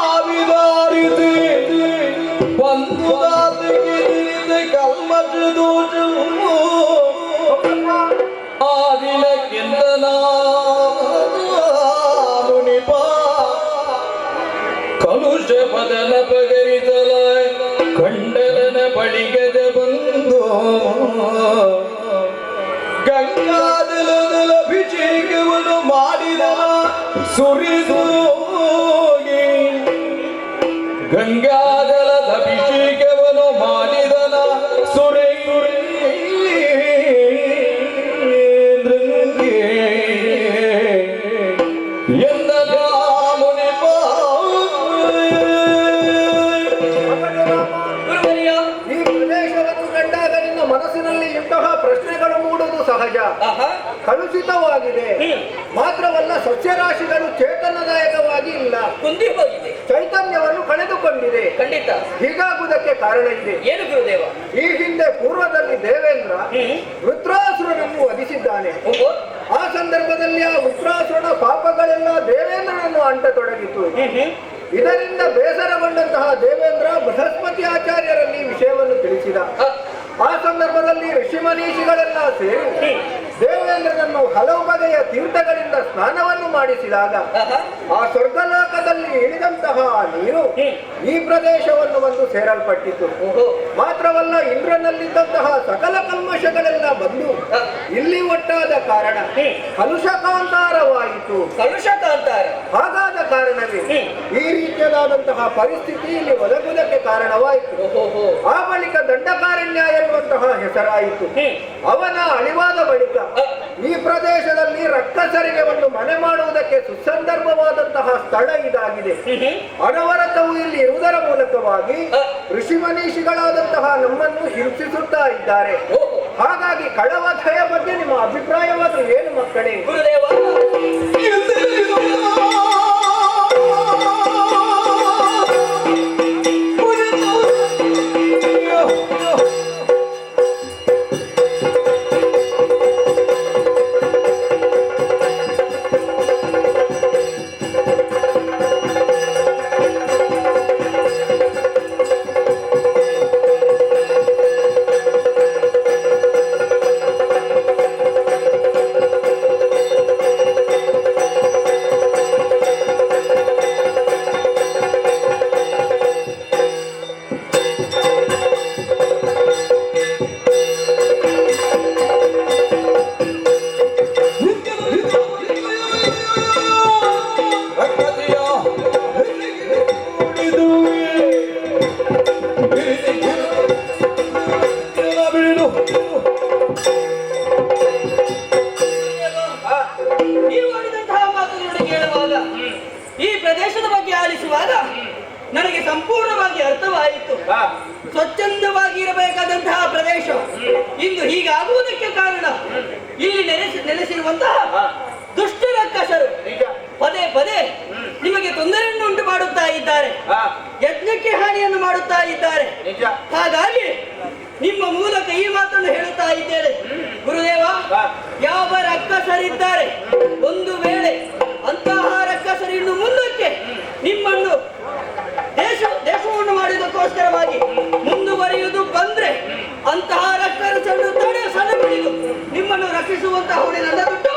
ವೃತ್ರನಾವಿದಾರಿದೆ ಬಂಧುದಾತಿಗೆ ಕಲ್ಮಶ ದೋಷವು ಆದಿಲಕ್ಕೆಂದನ ಮುನಿಪ ಕಲುಷ ಪದನ ಪಗರಿಸಲ ಕಂಡಲನ ಬಳಿಗದ ಬಂದು ಗಂಗಾದಲದ ಅಭಿಷೇಕವನ್ನು ಮಾಡಿದ ಸುರಿದೋಗಿ ಗಂಗಾದಲದ ಅಭಿಷೇಕವನ್ನು ಮಾಡಿದನ ಸುರೇಂದ್ರನಿಗೆ ಎಂದನ ಮುನಿಪ ಈ ಪ್ರದೇಶವನ್ನು ಕಂಡಾಗ ನಿನ್ನ ಮನಸ್ಸಿನಲ್ಲಿ ಇಂತಹ ಪ್ರಶ್ನೆಗಳು ಮೂಡುವುದು ಸಹಜ. ಕಲುಷಿತವಾಗಿದೆ. ಮಾತ್ರವಲ್ಲ, ಸಸ್ಯರಾಶಿಗಳು ಚೇತನದಾಯಕವಾಗಿ ಇಲ್ಲ, ಕುಂದಿ ಹೋಗಿದೆ, ಚೈತನ್ಯವನ್ನು ಕಳೆದುಕೊಂಡಿದೆ. ಖಂಡಿತ. ಹೀಗಾಗುವುದಕ್ಕೆ ಕಾರಣ ಇದೆ. ಏನು ಗುರುದೇವ? ಈ ಹಿಂದೆ ಪೂರ್ವದಲ್ಲಿ ದೇವೇಂದ್ರ ವೃತ್ರಾಸುರನನ್ನು ವಧಿಸಿದ್ದಾನೆ. ಆ ಸಂದರ್ಭದಲ್ಲಿ ಆ ವೃತ್ರಾಸುರನ ಪಾಪಗಳೆಲ್ಲ ದೇವೇಂದ್ರನನ್ನು ಅಂಟತೊಡಗಿತು. ಇದರಿಂದ ಬೇಸರಗೊಂಡಂತಹ ದೇವೇಂದ್ರ ಬೃಹಸ್ಪತಿ ಆಚಾರ್ಯರಲ್ಲಿ ವಿಷಯವನ್ನು ತಿಳಿಸಿದ. ಆ ಸಂದರ್ಭದಲ್ಲಿ ಋಷಿಮನೀಷಿಗಳೆಲ್ಲ ಸೇರಿ ದೇವೇಂದ್ರನನ್ನು ಹಲವು ಬಗೆಯ ತೀರ್ಥಗಳಿಂದ ಸ್ನಾನವನ್ನು ಮಾಡಿಸಿದಾಗ ಆ ಸ್ವರ್ಗಲೋಕದಲ್ಲಿ ಇಳಿದಂತಹ ನೀರು ಈ ಪ್ರದೇಶವನ್ನು ಒಂದು ಸೇರಲ್ಪಟ್ಟಿತು. ಮಾತ್ರವಲ್ಲ, ಇಂದ್ರನಲ್ಲಿದ್ದಂತಹ ಸಕಲ ಕಲ್ಮಶಗಳೆಲ್ಲ ಬಂದು ಇಲ್ಲಿ ಒಟ್ಟಾದ ಕಾರಣ ಕಲುಷಕಾಂತಾರವಾಯಿತು. ಕಲುಷಕಾಂತಾರ. ಹಾಗಾದ ಕಾರಣವೇ ಈ ರೀತಿಯಾದಂತಹ ಪರಿಸ್ಥಿತಿ ಇಲ್ಲಿ ಒದಗುವುದಕ್ಕೆ ಕಾರಣವಾಯಿತು. ಆ ಬಳಿಕ ದಂಡಕಾರಣ್ಯ ಎನ್ನುವಂತಹ ಹೆಸರಾಯಿತು. ಅವನ ಅಳಿವಾದ ಬಳಿಕ ಈ ಪ್ರದೇಶದಲ್ಲಿ ರಕ್ಕಸರಿಗೆ ಒಂದು ಮನೆ ಮಾಡುವುದಕ್ಕೆ ಸುಸಂದರ್ಭವಾದಂತಹ ಸ್ಥಳ ಇದಾಗಿದೆ. ಅನವರತವು ಇಲ್ಲಿ ಇರುವುದರ ಮೂಲಕವಾಗಿ ಋಷಿಮನೀಷಿಗಳಾದಂತಹ ನಮ್ಮನ್ನು ಹಿಂಸಿಸುತ್ತಾ ಇದ್ದಾರೆ. ಹಾಗಾಗಿ ಕಳವಧೆಯ ಬಗ್ಗೆ ನಿಮ್ಮ ಅಭಿಪ್ರಾಯವಾದರೂ ಏನು ಮಕ್ಕಳೇ? ಗುರುದೇವ, ಹೇಳುವಾಗ ನನಗೆ ಸಂಪೂರ್ಣವಾಗಿ ಅರ್ಥವಾಯಿತು. ಸ್ವಚ್ಛಂದವಾಗಿ ಇರಬೇಕಾದಂತಹ ಪ್ರದೇಶ ಇಂದು ಹೀಗಾಗುವುದಕ್ಕೆ ಕಾರಣ ಇಲ್ಲಿ ನೆಲೆಸಿರುವಂತಹ ದುಷ್ಟ ರಕ್ಕಸರು ಪದೇ ಪದೇ ನಿಮಗೆ ತೊಂದರೆಯನ್ನು ಉಂಟು ಮಾಡುತ್ತಾ ಇದ್ದಾರೆ, ಯಜ್ಞಕ್ಕೆ ಹಾನಿಯನ್ನು ಮಾಡುತ್ತಾ ಇದ್ದಾರೆ. ಹಾಗಾಗಿ ನಿಮ್ಮ ಮೂಲಕ ಈ ಮಾತನ್ನು ಹೇಳುತ್ತಾ ಇದ್ದೇನೆ, ಗುರುದೇವ, ಯಾವ ರಕ್ಕಸರಿದ್ದಾರೆ ಒಂದು ವೇಳೆ ಅಂತಹ ರಕ್ಕಸರು ಇನ್ನು ಮುಂದಕ್ಕೆ ನಿಮ್ಮನ್ನು ದೇಶವನ್ನು ಮಾಡುವುದಕ್ಕೋಸ್ಕರವಾಗಿ ಮುಂದುವರಿಯುವುದು ಬಂದ್ರೆ ಅಂತಹ ರಕ್ಕಸರನ್ನು ತಡೆ ಸಲಬಿಡಿದು ನಿಮ್ಮನ್ನು ರಕ್ಷಿಸುವಂತಹ ಹೊಣೆ ನನ್ನ ದುಡ್ಡು.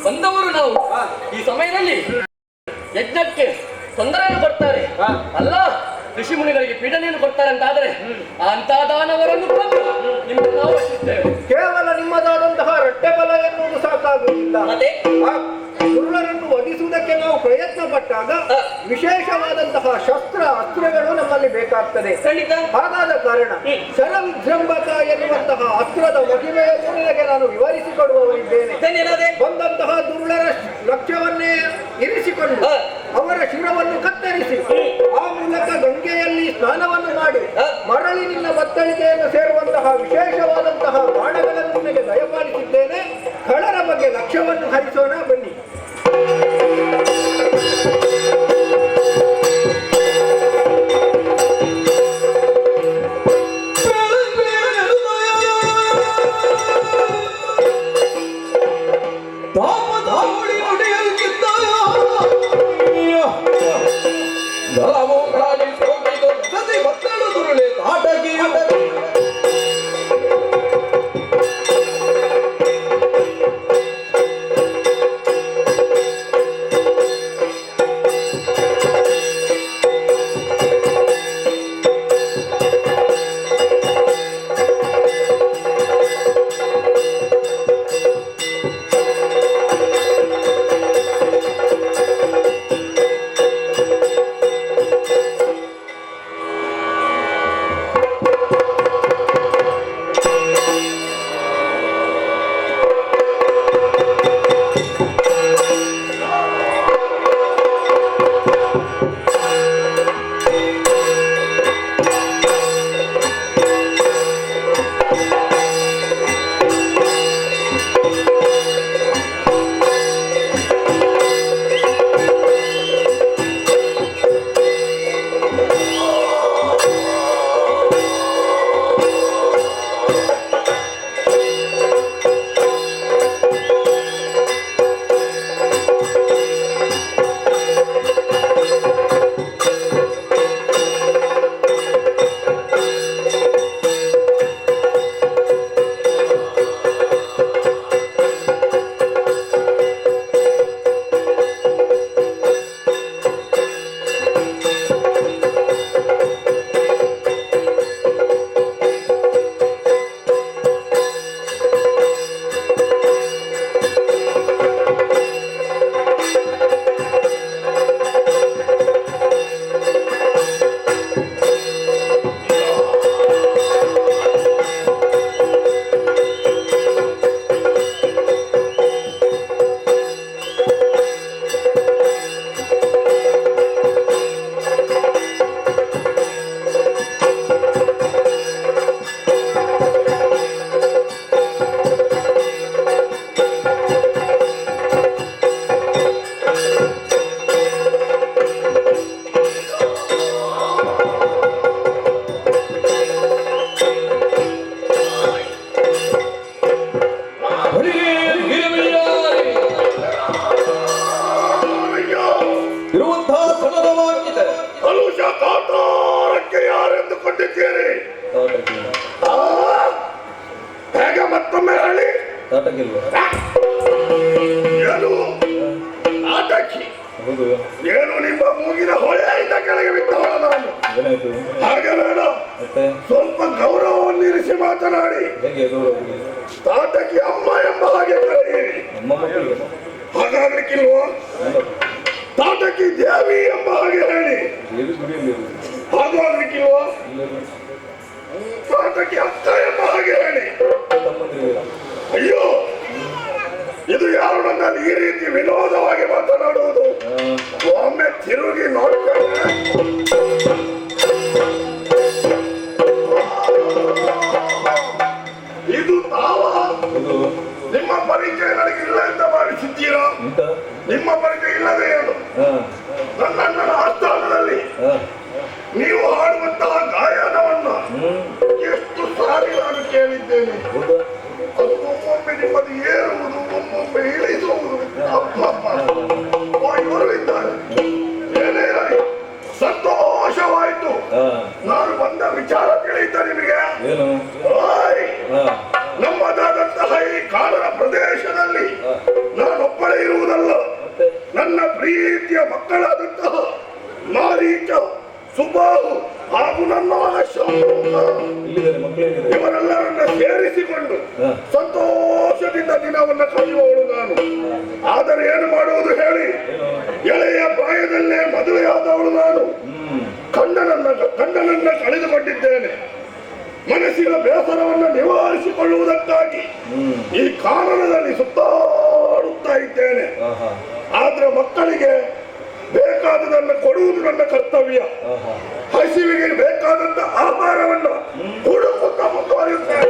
ಬಂದವರು ನಾವು ಈ ಸಮಯದಲ್ಲಿ ಯಜ್ಞಕ್ಕೆ ತೊಂದರೆಯನ್ನು ಕೊಡ್ತಾರೆ ಅಲ್ಲ, ಋಷಿ ಮುನಿಗಳಿಗೆ ಪೀಡನೆಯನ್ನು ಕೊಡ್ತಾರೆ ಅಂತಾದ್ರೆ ಅಂತ ದಾನವರನ್ನು ಕೊಂದು ನಿಮ್ಮನ್ನು ನಾವು ರಕ್ಷಿಸ್ತೇವೆ. ಕೇವಲ ನಿಮ್ಮದಾದಂತಹ ರಟ್ಟೆ ಬಲ ಎನ್ನುವುದು ಸಾಕಾಗುವುದಿಲ್ಲ. ಮತ್ತೆ ದುರ್ಲರನ್ನು ವಧಿಸುವುದಕ್ಕೆ ನಾವು ಪ್ರಯತ್ನ ಪಟ್ಟಾಗ ವಿಶೇಷವಾದಂತಹ ಶಸ್ತ್ರ ಅಸ್ತ್ರಗಳು ನಮ್ಮಲ್ಲಿ ಬೇಕಾಗ್ತದೆ. ಖಂಡಿತ. ಹಾಗಾದ ಕಾರಣ ಶರವಿಜೃಂಭಕ ಎನ್ನುವಂತಹ ಅಸ್ತ್ರದ ಮಹಿಮೆಯನ್ನು ನಿನಗೆ ನಾನು ವಿವರಿಸಿಕೊಡುವವನಿದ್ದೇನೆ. ಬಂದಂತಹ ದುರ್ಲರ ಲಕ್ಷ್ಯವನ್ನೇ ಇರಿಸಿಕೊಂಡು ಅವರ ಶಿರವನ್ನು ಕತ್ತರಿಸಿ ಆ ಮೂಲಕ ಗಂಗೆಯಲ್ಲಿ ಸ್ನಾನವನ್ನು ಮಾಡಿ ಮರಳಿ ನಿನ್ನ ಬತ್ತಳಿಕೆಯನ್ನು ಸೇರುವಂತಹ ವಿಶೇಷವಾದಂತಹ ಬಾಣಗಳನ್ನು ನಿನಗೆ ದಯಪಾಲಿಸಿದ್ದೇನೆ. ಖಳರ ಬಗ್ಗೆ ಲಕ್ಷ್ಯವನ್ನು ಹರಿಸೋಣ, ಬನ್ನಿ. ಮಾತನಾಡಿ ಹೇಗೆ ಗೌರವ ತಾಟಕಿ ಅಮ್ಮ ಎಂಬ ಹಾಗೆ ಕರೆಯಿರಿ. ನಮ್ಮ ಮಕ್ಕಳಿಗೆ ಹಾಗಾಗ್ಲಿಕ್ಕಿಲ್ವೋ? ತಾಟಕಿ ದೇವಿ ಎಂಬ ಹಾಗೆ ಹೇಳಿ. ದೇವಿ ಗುಡಿಯಲ್ಲಿ ಹಾಗೂ ಆಗ್ಲಿಕ್ಕಿಲ್ವೋ? ತಾಟಕಿ ಅಕ್ಕ ಎಂಬ ಹಾಗೆ ಹೇಳಿ. ಅಯ್ಯೋ, ಇದು ಯಾರು ನನ್ನಲ್ಲಿ ಈ ರೀತಿ ವಿನೋದವಾಗಿ ಮಾತನಾಡುವುದು? ಒಮ್ಮೆ ತಿರುಗಿ ನೋಡ್ಕೊಂಡ್ರೆ ಇದು ತಾವ? ನಿಮ್ಮ ಪರಿಚಯ ನನಗಿಲ್ಲ ಅಂತ ಭಾವಿಸಿದ್ದೀರಾ? ನಿಮ್ಮ ಪರಿಚಯ ಇಲ್ಲದೆ ಏನು? ನನ್ನ ಅಣ್ಣನ ಆಸ್ಥಾನದಲ್ಲಿ ನೀವು ಹಾಡುವಂತಹ ಗಾಯನವನ್ನ ಎಷ್ಟು ಸಾರಿ ನಾನು ಕೇಳಿದ್ದೇನೆ. ಅದು ಒಮ್ಮೊಮ್ಮೆ ನಿಮ್ಮದು ಏರುವುದು, ಒಮ್ಮೊಮ್ಮೆ ಇಳಿಸುವುದು. ಅಪ್ಪಪ್ಪ, ಇವರು ಇದ್ದಾರೆ. ಏನೇ ಇರಲಿ, ಸಂತೋಷವಾಯಿತು. ನಾನು ಬಂದ ವಿಚಾರ ತಿಳಿಯಿತ ನಿಮಗೆ? ನಮ್ಮದಾದಂತಹ ಈ ಕಾಡನ ಪ್ರದೇಶದಲ್ಲಿ ನಾನೊಬ್ಬಳೇ ಇರುವುದಲ್ಲ, ನನ್ನ ಪ್ರೀತಿಯ ಮಕ್ಕಳಾದಂತಹ ಮಾರೀಚ, ಸುಬಾಹು ಹಾಗೂ ನನ್ನ ಇವರೆಲ್ಲರನ್ನ ಸೇರಿಸಿಕೊಂಡು ಸಂತೋಷದಿಂದ ದಿನವನ್ನು ಕಳೆಯುವವಳು ನಾನು. ಆದರೆ ಏನು ಮಾಡುವುದು ಹೇಳಿ? ಎಳೆಯ ಪ್ರಾಯದಲ್ಲೇ ಮದುವೆಯಾದವಳು ನಾನು. ಗಂಡನನ್ನ ಕಳೆದುಕೊಂಡಿದ್ದೇನೆ. ಮನಸ್ಸಿನ ಬೇಸರವನ್ನು ನಿವಾರಿಸಿಕೊಳ್ಳುವುದಕ್ಕಾಗಿ ಈ ಕಾನನದಲ್ಲಿ ಸುತ್ತಾಡುತ್ತಾ ಇದ್ದೇನೆ. ಆದ್ರೆ ಮಕ್ಕಳಿಗೆ ಬೇಕಾದದನ್ನು ಕೊಡುವುದು ನನ್ನ ಕರ್ತವ್ಯ. ಹಸಿವಿಗೆ ಬೇಕಾದಂತ ಆಹಾರವನ್ನು ಹುಡುಕುತ್ತಾ ಮುಂದುವರಿಯುತ್ತೇನೆ.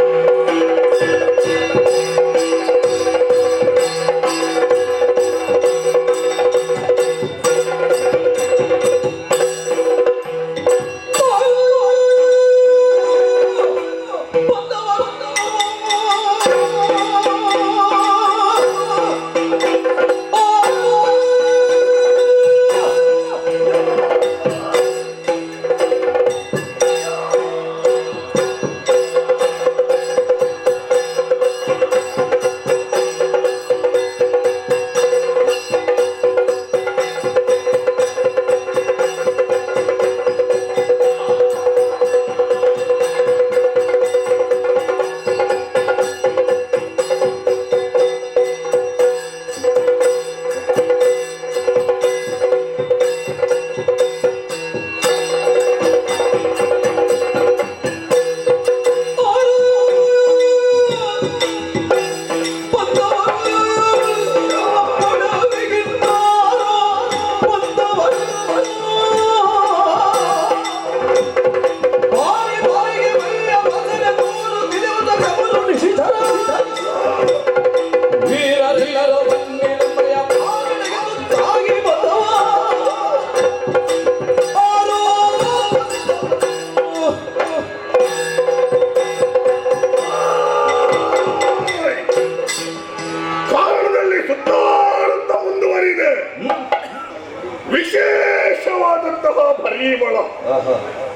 ವಿಶೇಷವಾದಂತಹ ಪರಿಮಳ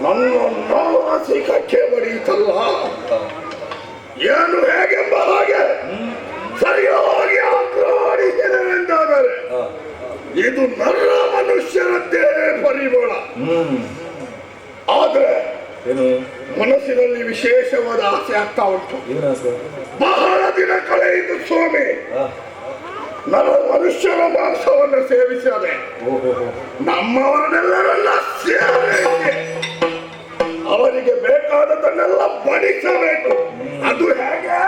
ನನ್ನ ನಾಸಿಕಕ್ಕೆ ಬಡಿಯುತ್ತಲ್ಲ. ಏನು ಹೇಗೆಂಬ ಹಾಗೆ ಸರಿಯಾಗಿ ಆಕ್ರಾಡಿಸಿದೆವೆಂದಾದರೆ ಇದು ನರ ಮನುಷ್ಯರದ್ದೇ ಪರಿಮಳ. ಆದ್ರೆ ಮನಸ್ಸಿನಲ್ಲಿ ವಿಶೇಷವಾದ ಆಸೆ ಆಗ್ತಾ ಉಂಟು. ಬಹಳ ದಿನ ಕಳೆಯಿತು ಸ್ವಾಮಿ ನನ್ನ ಮನುಷ್ಯರ ಮಾಂಸವನ್ನು ಸೇವಿಸದೆ ನಮ್ಮವರನ್ನೆಲ್ಲರನ್ನ ಸೇರಿಸಿ ಅವರಿಗೆ ಬೇಕಾದದನ್ನೆಲ್ಲ ಬಡಿಸಬೇಕು. ಅದು ಹೇಗೆ?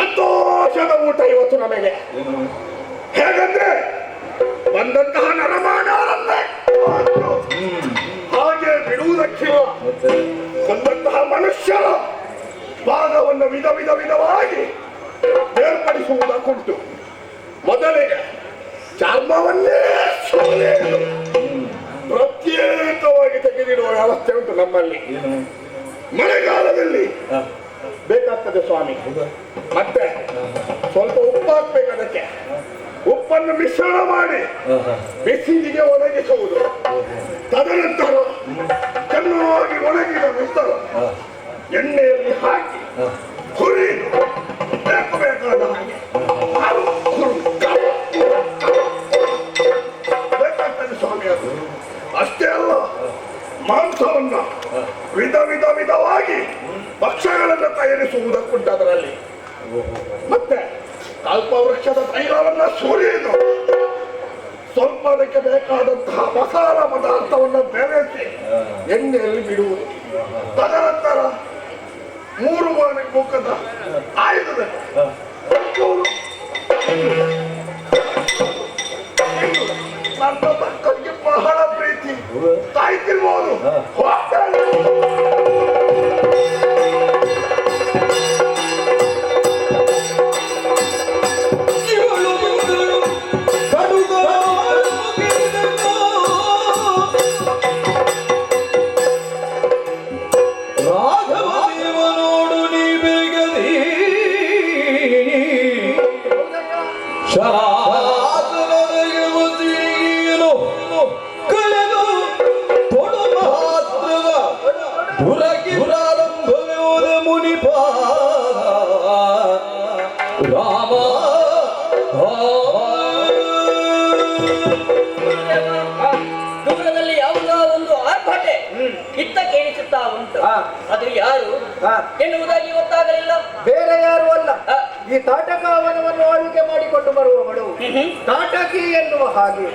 ಸಂತೋಷದ ಊಟ ಇವತ್ತು ನಮಗೆ. ಹೇಗಂದ್ರೆ ಬಂದಂತಹ ನರಮಾನವರನ್ನೇ ಹಾಗೆ ಬಿಡುವುದಕ್ಕಿಲ್ಲ. ಮತ್ತೆ ಬಂದಂತಹ ಮನುಷ್ಯರ ಭಾಗವನ್ನು ವಿಧವಾಗಿ ಬೇರ್ಪಡಿಸುವುದಕ್ಕುಂಟು. ಮೊದಲಿಗೆ ಚರ್ಮವನ್ನೇ ಸೋಲೆಯಲು ಪ್ರತ್ಯೇಕವಾಗಿ ತೆಗೆದಿಡುವ ವ್ಯವಸ್ಥೆ ಉಂಟು ನಮ್ಮಲ್ಲಿ. ಏನು ಮಳೆಗಾಲದಲ್ಲಿ ಹಾ, ಬೇಕಾಗ್ತದೆ ಸ್ವಾಮಿ. ಹೌದಾ? ಮತ್ತೆ ಸ್ವಲ್ಪ ಉಪ್ಪು ಹಾಕ್ಬೇಕು. ಅದಕ್ಕೆ ಉಪ್ಪನ್ನು ಮಿಶ್ರಣ ಮಾಡಿ ಹಾ, ಹಾ. ಬಿಸಿಲಿಗೆ ಒಣಗಿಸುವುದು. ತದನಂತರ ಚೆನ್ನಾಗಿ ಒಣಗಿದ ನಂತರ ಹಾ, ಎಣ್ಣೆಯಲ್ಲಿ ಹಾಕಿ ಹಾ. ಹುರಿ ಬೇಕಾದ ಹಾಗೆ ಹಾಲು ಬೇಕಾಗ್ತದೆ ಸ್ವಾಮಿ. ಅದು ಅಷ್ಟೇ ಅಲ್ಲ, ಮಾಂಸವನ್ನ ವಿಧವಾಗಿ ಭಕ್ಷ್ಯಗಳನ್ನು ತಯಾರಿಸುವುದಕ್ಕುಂಟು ಅದರಲ್ಲಿ. ಮತ್ತೆ ಕಲ್ಪವೃಕ್ಷದ ತೈಲವನ್ನ ಸುರಿಯುವುದು, ಸ್ವಲ್ಪ ಅದಕ್ಕೆ ಬೇಕಾದಂತಹ ಮಸಾಲ ಪದಾರ್ಥವನ್ನು ಬೆರೆಸಿ ಎಣ್ಣೆಯಲ್ಲಿ ಬಿಡುವುದು. ತದನಂತರ 3 ಬಾರಿ ಮುಖದ ಆಯುಧದಲ್ಲಿ ನನ್ನ ಮಕ್ಕಳಿಗೆ ಬಹಳ ಪ್ರೀತಿ ಕಾಯ್ತಿರ್ಬೋದು. ಹೋಗ್ತಾರೆ. ರಾಘವದೇವನೋಡು ನೀ ಬೇಗದಿ ಶಾಸನದಗೆ ಮತೀನು ಕಳೆದು ತೊಡು ಮಾತ್ರವ ದುರಕಿರಾರಂಭವ್ಯೋದ ಮುನಿಪ ರಾಮ ದೂರದಲ್ಲಿ ಯಾವುದೋ ಒಂದು ಆರ್ಭಟೆ ಇತ್ತ ಕೇಳಿಸುತ್ತಾ ಉಂಟು. ಅದು ಯಾರು ಎನ್ನುವುದಾಗಿ ಗೊತ್ತಾಗಲಿಲ್ಲ. ಬೇರೆ ಯಾರು ಅಲ್ಲ, ಈ ತಾಟಕಾವನವನ್ನು ಆಳ್ವಿಕೆ ಮಾಡಿಕೊಂಡು ಬರುವವಳು ತಾಟಕಿ ಎನ್ನುವ ಹಾಗೆ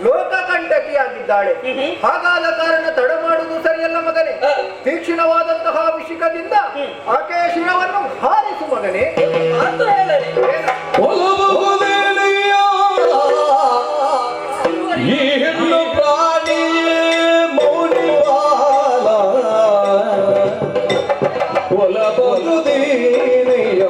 ಲೋಕಕಂಟಕಿಯಾಗಿದ್ದಾಳೆ. ಹಾಗಾದ ಕಾರಣ ತಡ ಮಾಡುವುದು ಸರಿಯಲ್ಲ ಮಗನೇ. ತೀಕ್ಷ್ಣವಾದಂತಹ ವಿಷಿಕದಿಂದ ಆಕೆಯ ಶಿರವನ್ನು ಹಾರಿಸು ಮಗನೇ. ಮಾತು ಹೇಳಲಿ. ಒಲಬಹುದೇನೆಯ ಈ ಹೆಣ್ಣು ಪ್ರಾಣಿಯೇ ಮೌನಿವಾಲ ಒಲಬಹುದೇನೆಯ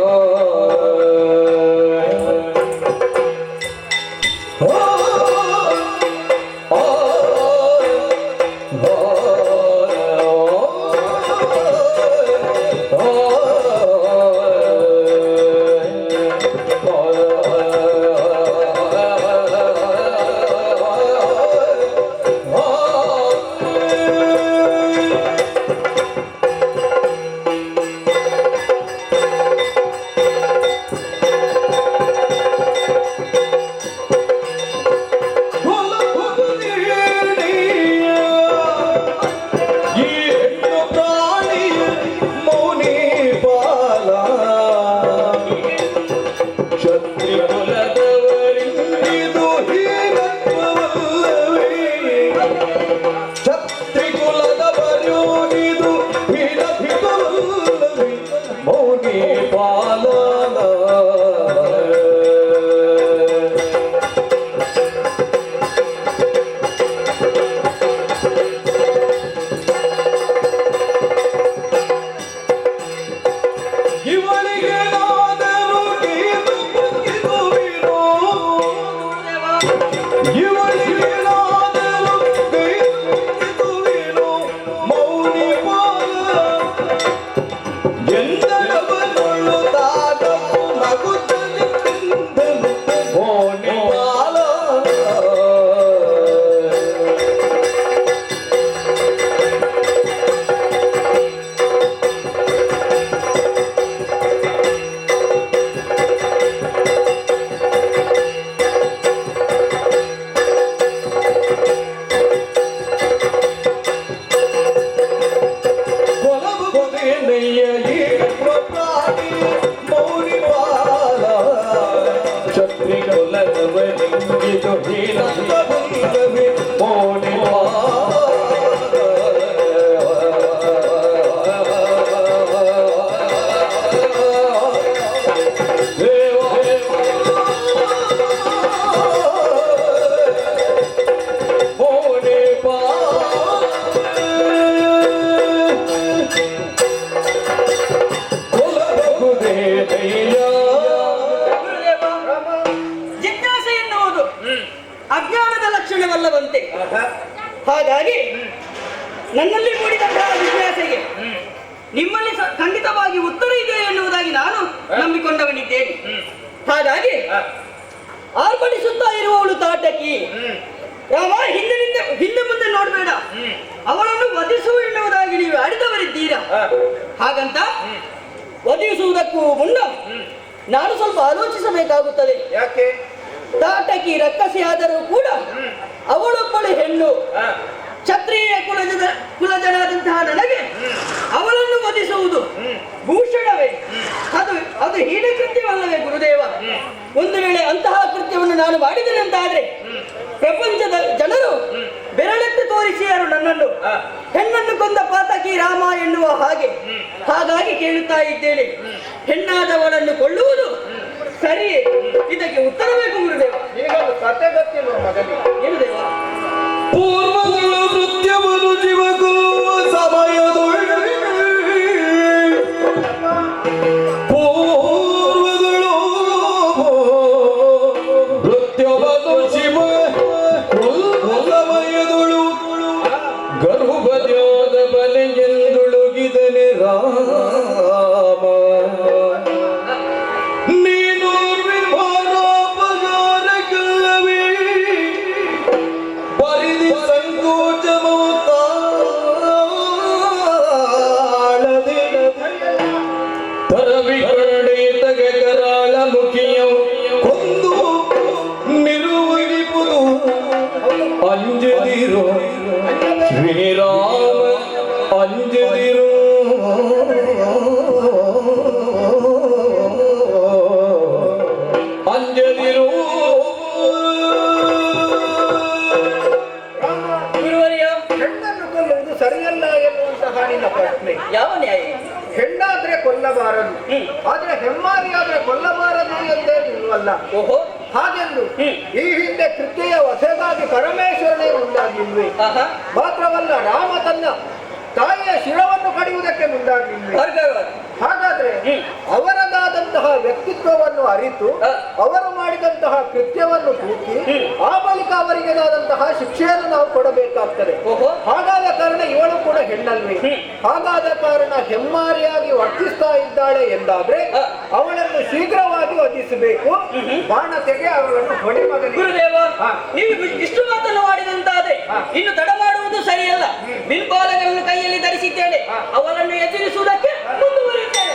ಸರಿಯಾದ ಲಕ್ಷಣವಲ್ಲವಂತೆ. ಹಾಗಾಗಿ ನನ್ನಲ್ಲಿ ಮೂಡಿದಂತಹ ಜಿಜ್ಞಾಸೆಗೆ ನಿಮ್ಮಲ್ಲಿ ಖಂಡಿತವಾಗಿ ಉತ್ತರ ಇದೆ ಎನ್ನುವುದಾಗಿ ನಾನು ನಂಬಿಕೊಂಡವನಿದ್ದೇನೆ. ಹಾಗಾಗಿ ಆರ್ಭಟಿಸುತ್ತಾ ಇರುವವಳು ತಾಟಕಿ. ರಾಮ, ಹಿಂದೆ ಮುಂದೆ ನೋಡಬೇಡ, ಅವಳನ್ನು ವಧಿಸು ಎನ್ನುವುದಾಗಿ ನೀವು ಆಡಿದವರಿದ್ದೀರಾ. ಹಾಗಂತ ವಧಿಸುವುದಕ್ಕೂ ಮುನ್ನ ನಾನು ಸ್ವಲ್ಪ ಆಲೋಚಿಸಬೇಕಾಗುತ್ತದೆ. ಯಾಕೆ? ತಾಟಕಿ ರಕ್ಕಸಿಯಾದರೂ ಕೂಡ ಅವಳೊಬ್ಬಳು ಹೆಣ್ಣು. ಕ್ಷತ್ರಿಯ ಕುಲಜನಾದಂತಹ ನನಗೆ ಅವಳನ್ನು ವಧಿಸುವುದು ಭೂಷಣವೇ? ಅದು ಹೀನ ಕೃತ್ಯವಲ್ಲವೇ ಗುರುದೇವ? ಒಂದು ವೇಳೆ ಅಂತಹ ಕೃತ್ಯವನ್ನು ನಾನು ಮಾಡಿದ್ದೇನೆ ಅಂತಾದ್ರೆ ಪ್ರಪಂಚದ ಜನರು ಬೆರಳೆತ್ತಿ ತೋರಿಸಿಯಾರು ನನ್ನನ್ನು ಹೆಣ್ಣನ್ನು ಕೊಂದ ಪಾತಕಿ ರಾಮ ಎನ್ನುವ ಹಾಗೆ. ಹಾಗಾಗಿ ಕೇಳುತ್ತಾ ಇದ್ದೇನೆ, ಹೆಣ್ಣಾದವಳನ್ನು ಕೊಳ್ಳುವುದು ಸರಿಯೇ? ಇದಕ್ಕೆ ಉತ್ತರ ಬೇಕು ಗುರುದೇವ. ನಿನಗೊಂದು ಕತೆ ಗೊತ್ತಿಲ್ವ ಮಗನಿಗೆ? ಏನು ದೇವ? ಪೂರ್ವಗಳು ನೃತ್ಯವನ್ನು ಜೀವಗುವ ಸಮಯದೊಳಗೆ ಪೂರ್ವಗಳು ನೃತ್ಯವನ್ನು ಶಿವ ಸಮಯದೊಳು ಗರ್ಭದ್ಯೋದ ಬಲೆಯೆಂದುಳುಗಿದನೆ ರಾಮ. ನೀನು ವಿಮಾನೋಪಗಾರಗಲ್ಲವೇ ಪರಿಧಿ ಸಂಕೋಚಮು ತಾಳದೆ ತರವಿ ಕರಡೆ ತಗ ಕರಾಳ ಮುಖಿಯವು ಕೊಂದು ನಿರುವರಿಪುದು ಅಂಜದಿರು ಶ್ರೀರಾಮ ಅಂಜದಿರು. ಅಂಜದಿರು ಗುರುವರಿಯ, ಹೆಣ್ಣನ್ನು ಕೊಲ್ಲುವುದು ಸರಿಯಲ್ಲ ಎನ್ನುವಂತಹ ನಿನ್ನ ಪ್ರಶ್ನೆ. ಯಾವ ನ್ಯಾಯ? ಹೆಣ್ಣಾದ್ರೆ ಕೊಲ್ಲಬಾರದು, ಆದ್ರೆ ಹೆಮ್ಮಾರಿಯಾದ್ರೆ ಕೊಲ್ಲಬಾರದು ಎಂದೇ ನಿಲ್ವಲ್ಲ. ಓಹೋ, ಹಾಗೆಂದು ಈ ಹಿಂದೆ ಕೃತ್ಯ ವಧೆಗಾಗಿ ಪರಮೇಶ್ವರನೇ ಮುಂದಾಗಿಲ್ವೇ? ಆಹಾ, ಮಾತ್ರವಲ್ಲ, ರಾಮ ತನ್ನ ತಾಯಿಯ ಶಿರವನ್ನು ಕಡಿಯುವುದಕ್ಕೆ ಮುಂದಾಗಿಲ್ವೇ? ಭಾರ್ಗವ. ಹಾಗಾದ್ರೆ ಅವರದಾದಂತಹ ವ್ಯಕ್ತಿತ್ವವನ್ನು ಅರಿತು ಅವರು ಮಾಡಿದಂತಹ ಕೃತ್ಯವನ್ನು ತೂಕಿ ಆ ಬಳಿಕ ಅವರಿಗೆದಾದಂತಹ ಶಿಕ್ಷೆಯನ್ನು ನಾವು ಕೊಡಬೇಕಾಗ್ತದೆ. ಓಹೋ, ಹಾಗಾದ ಕಾರಣ ಇವಳು ಕೂಡ ಹೆಣ್ಣಲ್ವೇ? ಹಾಗಾದ ಕಾರಣ ಹೆಮ್ಮಾರಿಯಾಗಿ ವರ್ತಿಸ್ತಾ ಇದ್ದಾಳೆ ಎಂದಾದ್ರೆ ಅವಳನ್ನು ಶೀಘ್ರವಾಗಿ ವಧಿಸಬೇಕು. ಬಾಣತೆಗೆ ಅವಳನ್ನು ಹೊಡೆ ಮಗನಿಗೆ. ಗುರುದೇವ, ನೀವು ಇಷ್ಟು ಮಾತನ್ನು ಮಾಡಿದಂತಾದ್ರೆ ಇನ್ನು ತಡ ಮಾಡುವುದು ಸರಿಯಲ್ಲ. ಬಿಲ್ಬಾಲಗಳನ್ನು ಕೈಯಲ್ಲಿ ಧರಿಸಿದ್ದೇನೆ, ಅವಳನ್ನು ಎದುರಿಸುವುದಕ್ಕೆ ಮುಂದುವರಿಯುತ್ತೇನೆ.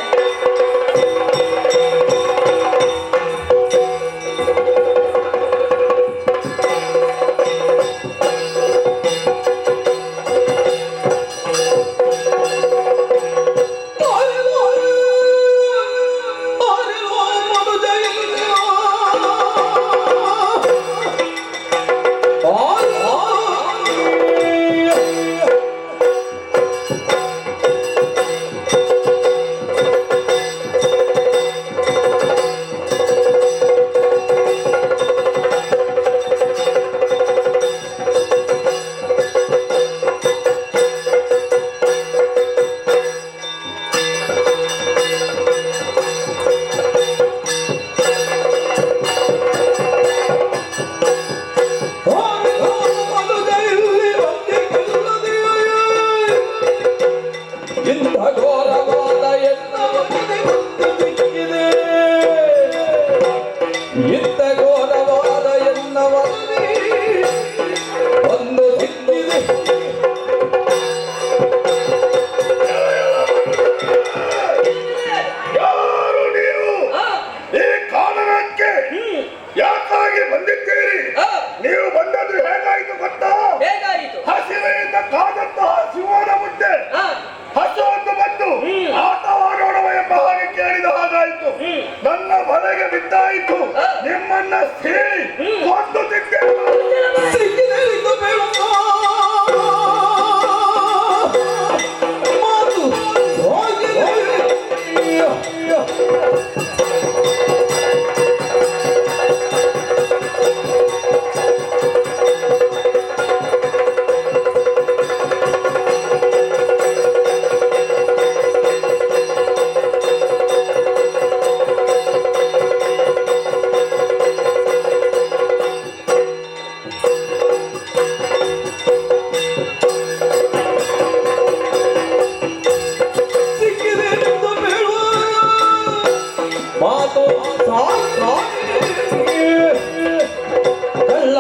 ಕಳ್ಳ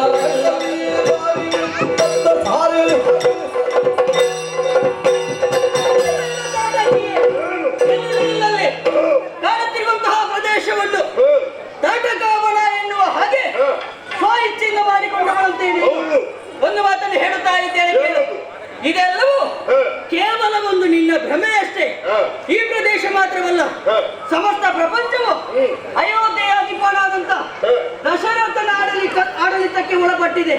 ಕಳ್ಳ ಸಾರೆ ಎಲ್ಲೆಲ್ಲಲ್ಲಿ ಕಾಣುತ್ತಿರುವಂತಹ ಪ್ರದೇಶವನ್ನು ತಾಟಕಾವಳ ಎನ್ನುವ ಹಾಗೆ ಸ್ವ ಇಚ್ಛೆಯಿಂದ ಮಾಡಿಕೊಂಡವಳಂತೇಳಿ ಒಂದು ಮಾತನ್ನು ಹೇಳುತ್ತಾ ಇದ್ದೇನೆ ಕೇಳು. ಇದೆಲ್ಲವೂ ಕೇವಲ ಒಂದು ನಿನ್ನ ಭ್ರಮೆ ಅಷ್ಟೇ. ಈ ಪ್ರದೇಶ ಮಾತ್ರವಲ್ಲ, ಸಮಸ್ತ ಪ್ರಪಂಚವು ಅಯೋಧ್ಯೆಯ ಅಧಿಪನಾದಂತ ದಶರಥನ ಆಡಳಿತಕ್ಕೆ ಒಳಪಟ್ಟಿದೆ.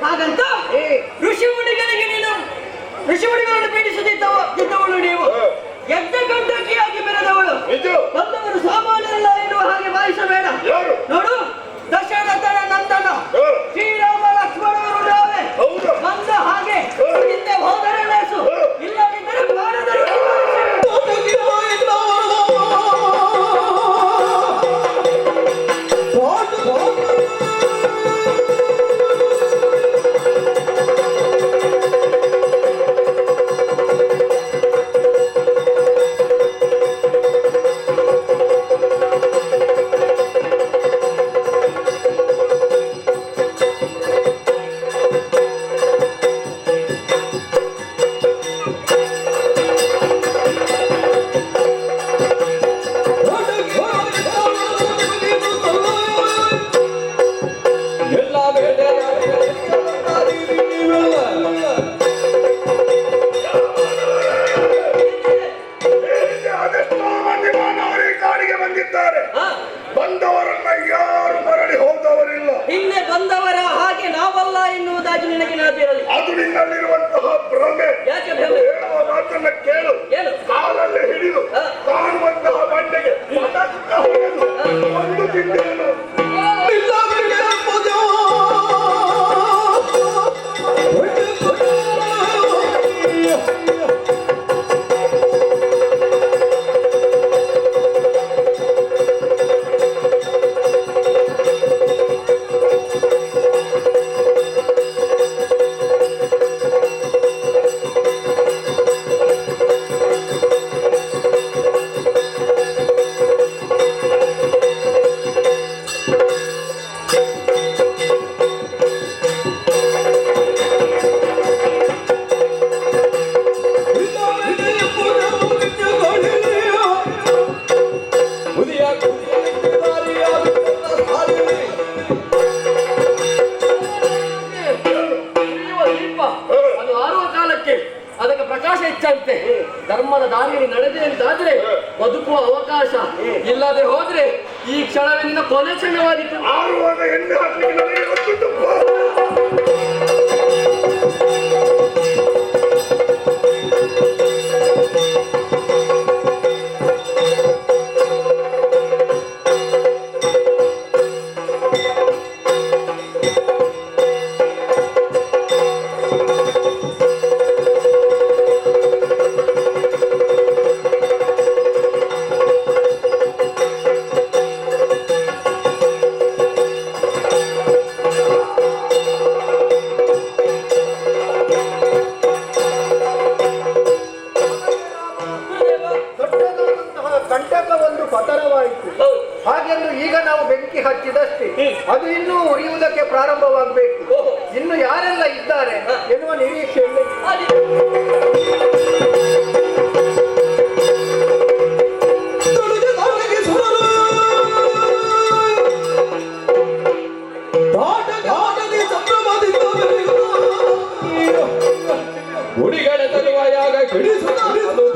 ಹಾಗಂತ ಋಷಿಮುನಿಗಳನ್ನು ಪೀಡಿಸುತ್ತಿದ್ದವಳು ನೀವು, ಯಜ್ಞಗಂಟಕಿಯಾಗಿ ಬೆಳೆದವಳು. ಬಂದವರು ಸಾಮಾನ್ಯರಲ್ಲ ಎನ್ನುವ ಹಾಗೆ ಭಾವಿಸಬೇಡ. ನೋಡು, ದಶರಥನ ನಂದನ ಶ್ರೀರಾಮ ಲಕ್ಷ್ಮಣರು ನಾವೇ ಬಂದ ಹಾಗೆ ಹಿಂದೆ ಹೋದರೆ ಲೇಸು, ಇಲ್ಲದಿದ್ದರೆ ಬಾರದರು. ಅದೆಷ್ಟೋ ಮಂದಿ ಮಾನವರಿಗೆ ಕಾಡಿಗೆ ಬಂದಿದ್ದಾರೆ. ಬಂದವರನ್ನ ಯಾರು ಮರಳಿ ಹೋದವರಿಲ್ಲ. ಹಿಂದೆ ಬಂದವರ ಹಾಗೆ ನಾವಲ್ಲ ಎನ್ನುವುದಾಗಿ ನಿನಗೆ ನೆನಪಿರಲಿ. ಅದು ನಿನ್ನಲ್ಲಿರುವಂತಹ ಭ್ರಮೆ. ಯಾಕೆ ಭ್ರಮೆ? ಹೇಳುವ ಮಾತನ್ನ ಕೇಳು. ಏನು? ಕಾಲಲ್ಲಿ ಹಿಡಿದು ಕಾಣುವಂತಹ ಬಂಡೆಗೆ ಪಟಕ್ಕ ಹೊಡೆದು ಒಂದು ತಿಂದೇನು. ಅದು ಆರುವ ಕಾಲಕ್ಕೆ ಅದಕ್ಕೆ ಪ್ರಕಾಶ ಹೆಚ್ಚಂತೆ. ಧರ್ಮದ ದಾರಿಯಲ್ಲಿ ನಡೆದೆ ಅಂತಾದ್ರೆ ಬದುಕುವ ಅವಕಾಶ, ಇಲ್ಲದೆ ಹೋದ್ರೆ ಈ ಕ್ಷಣವೇ ನಿನ್ನ ಕೊನೆ ಕ್ಷಣವಾಗಿತ್ತು. ಆರುವಾಗ ಎಣ್ಣೆ ಹಾಕಲಿಕ್ಕೆ ನನಗೆ ಗೊತ್ತುಂಟು. ಹಾಗೆಂದು ಈಗ ನಾವು ಬೆಂಕಿ ಹಚ್ಚಿದಷ್ಟೇ ಅದು ಇನ್ನೂ ಉರಿಯುವುದಕ್ಕೆ ಪ್ರಾರಂಭವಾಗಬೇಕು. ಇನ್ನು ಯಾರೆಲ್ಲ ಇದ್ದಾರೆ ಎನ್ನುವ ನಿರೀಕ್ಷೆಯಲ್ಲಿ ಗುಡಿಗಡೆ ತರುವಾಯಾಗ ಕೆಡಿಸುವುದು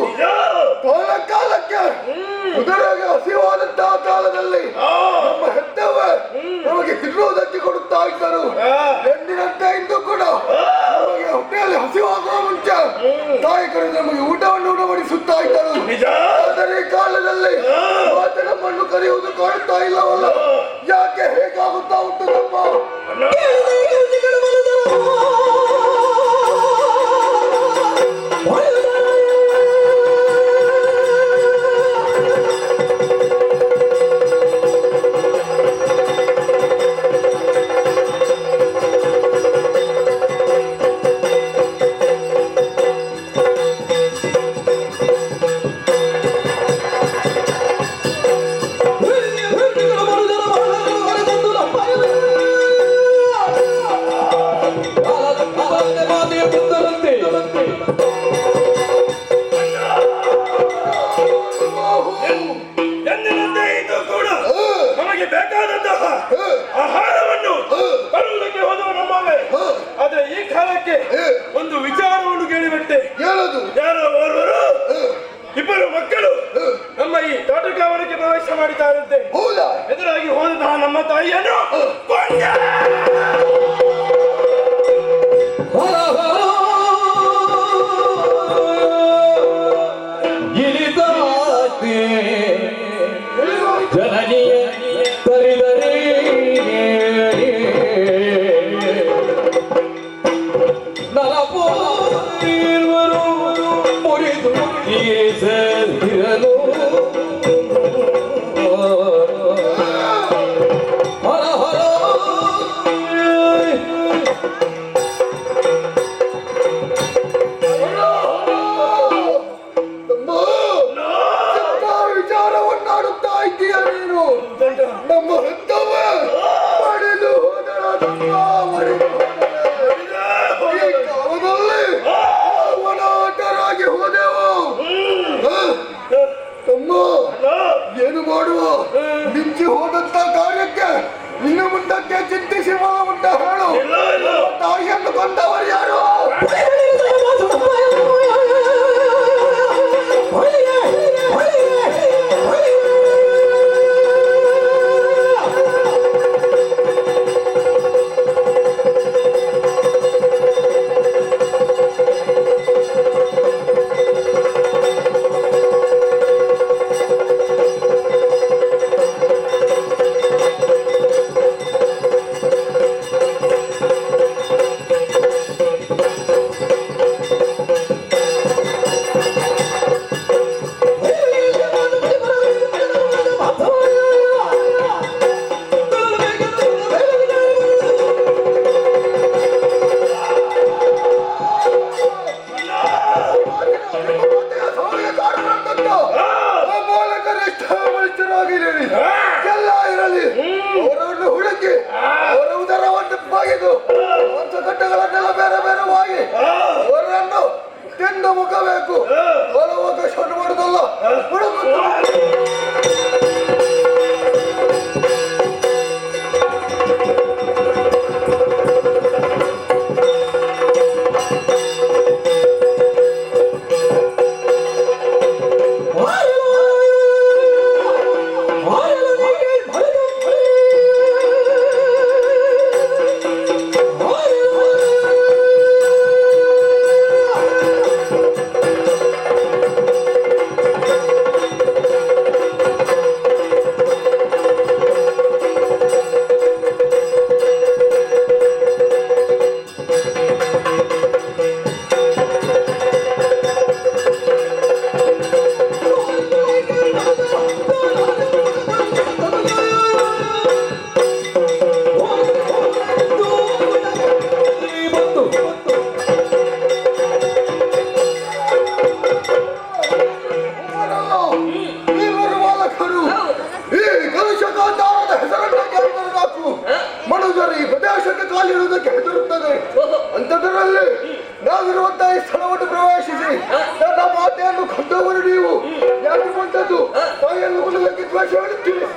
ನಿಜ. ಕಾಲ ಕಾಲಕ್ಕೆ ಉದರಗೆ ಹಸಿವಾದಂತಹ ಕಾಲದಲ್ಲಿ ನಮ್ಮ ಹೆತ್ತವ ನಮಗೆ ತಿನ್ನುವುದಕ್ಕೆ ಕೊಡುತ್ತಾ ಇದ್ದರು. ಎಂದಿನಂತೆ ಇಂದು ಕೂಡ ನಮಗೆ ಹೊಟ್ಟೆಯಲ್ಲಿ ಹಸಿವಾಗುವ ಮುಂಚೆ ತಾಯಿಕರು ನಮಗೆ ಊಟವನ್ನು ಉಣಬಡಿಸುತ್ತಾ ಇದ್ದರು. ನಿಜ. ಆದರೆ ಈ ಕಾಲದಲ್ಲಿ ಮಾತೆ ನಮ್ಮನ್ನು ಕರೆಯುವುದು ಕಾಣುತ್ತಾ ಇಲ್ಲವಲ್ಲ, ಯಾಕೆ ಹೇಗಾಗುತ್ತಾ ಉಂಟು ನಮ್ಮ ಎಂದಿನಂತೆ ಇದು ಕೂಡ ನಮಗೆ ಬೇಕಾದಂತಹ ಆಹಾರವನ್ನು ತರುವುದಕ್ಕೆ ಹೋದವು ನಮ್ಮವೇ. ಆದ್ರೆ ಈ ಕಾಲಕ್ಕೆ ಒಂದು ವಿಚಾರವನ್ನು ಕೇಳಿಬಿಟ್ಟೆ. ಹೇಳೋದು ಯಾರೋ ಓರ್ವರು ಇಬ್ಬರು ಮಕ್ಕಳು ನಮ್ಮ ಈ ತೋಟಗಾವನಕ್ಕೆ ಪ್ರವೇಶ ಮಾಡಿದ್ದಾರಂತೆ. ಹೌದಾ? ಎದುರಾಗಿ ಹೋದಂತಹ ನಮ್ಮ ತಾಯಿಯನ್ನು ಕೊಂದ. ಜನನಿಯ ತರಿದರೆ ನಲಪೋರ್ವರು ಮುರಿದು ತೀರಿಸದಿರಲು ಹರ ಹರ ವಿಚಾರವನ್ನಾಡುತ್ತಾ ಇದ್ದೀಯ ನೀನು. ನಮ್ಮ ಹೆತ್ತವ ಪಡೆದು ಹೋದಳ ನಮ್ಮ ಮಡಿದು ಹೋದಳೆ. ಈ ಕಾಲದಲ್ಲಿ ಅವನಾಟರಾಗಿ ಹೋದೆವು. ತಮ್ಮ ಏನು ಮಾಡುವ? ಮಿಂಚಿ ಹೋದಂತ ಕಾರ್ಯಕ್ಕೆ ಇನ್ನು ಮುಂದಕ್ಕೆ ಚಿಂತಿಸಿ ಮುಂದ ಹೇಳು. ತಾಯಿಯನ್ನು ಕೊಂದವರು ಯಾರು? ಎಲ್ಲ ಇರಲಿ, ಅವರನ್ನು ಹುಡುಕಿ ಅವರ ಉದರವನ್ನು ಬಾಗಿದು ಮಾಂಸಕಟ್ಟೆಗಳನ್ನೆಲ್ಲ ಬೇರೆ ಬೇರೆವಾಗಿ ಅವರನ್ನು ತಿಂದು ಮುಖಬೇಕು. ಅವಕಾಶವನ್ನು ಮಾಡುದಲ್ಲ ಹುಡುಕು. ನಾವಿರುವಂತಹ ಈ ಸ್ಥಳವನ್ನು ಪ್ರವೇಶಿಸಿ ನನ್ನ ಮಾತೆಯನ್ನು ಕೊಂದವರು ನೀವು. ಯಾಕೆ ಬಂದದ್ದು? ತಾಯಿಯನ್ನು ಕೊಲ್ಲುವುದಕ್ಕೆ ದ್ವೇಷ ಮಾಡುತ್ತೀರಿ.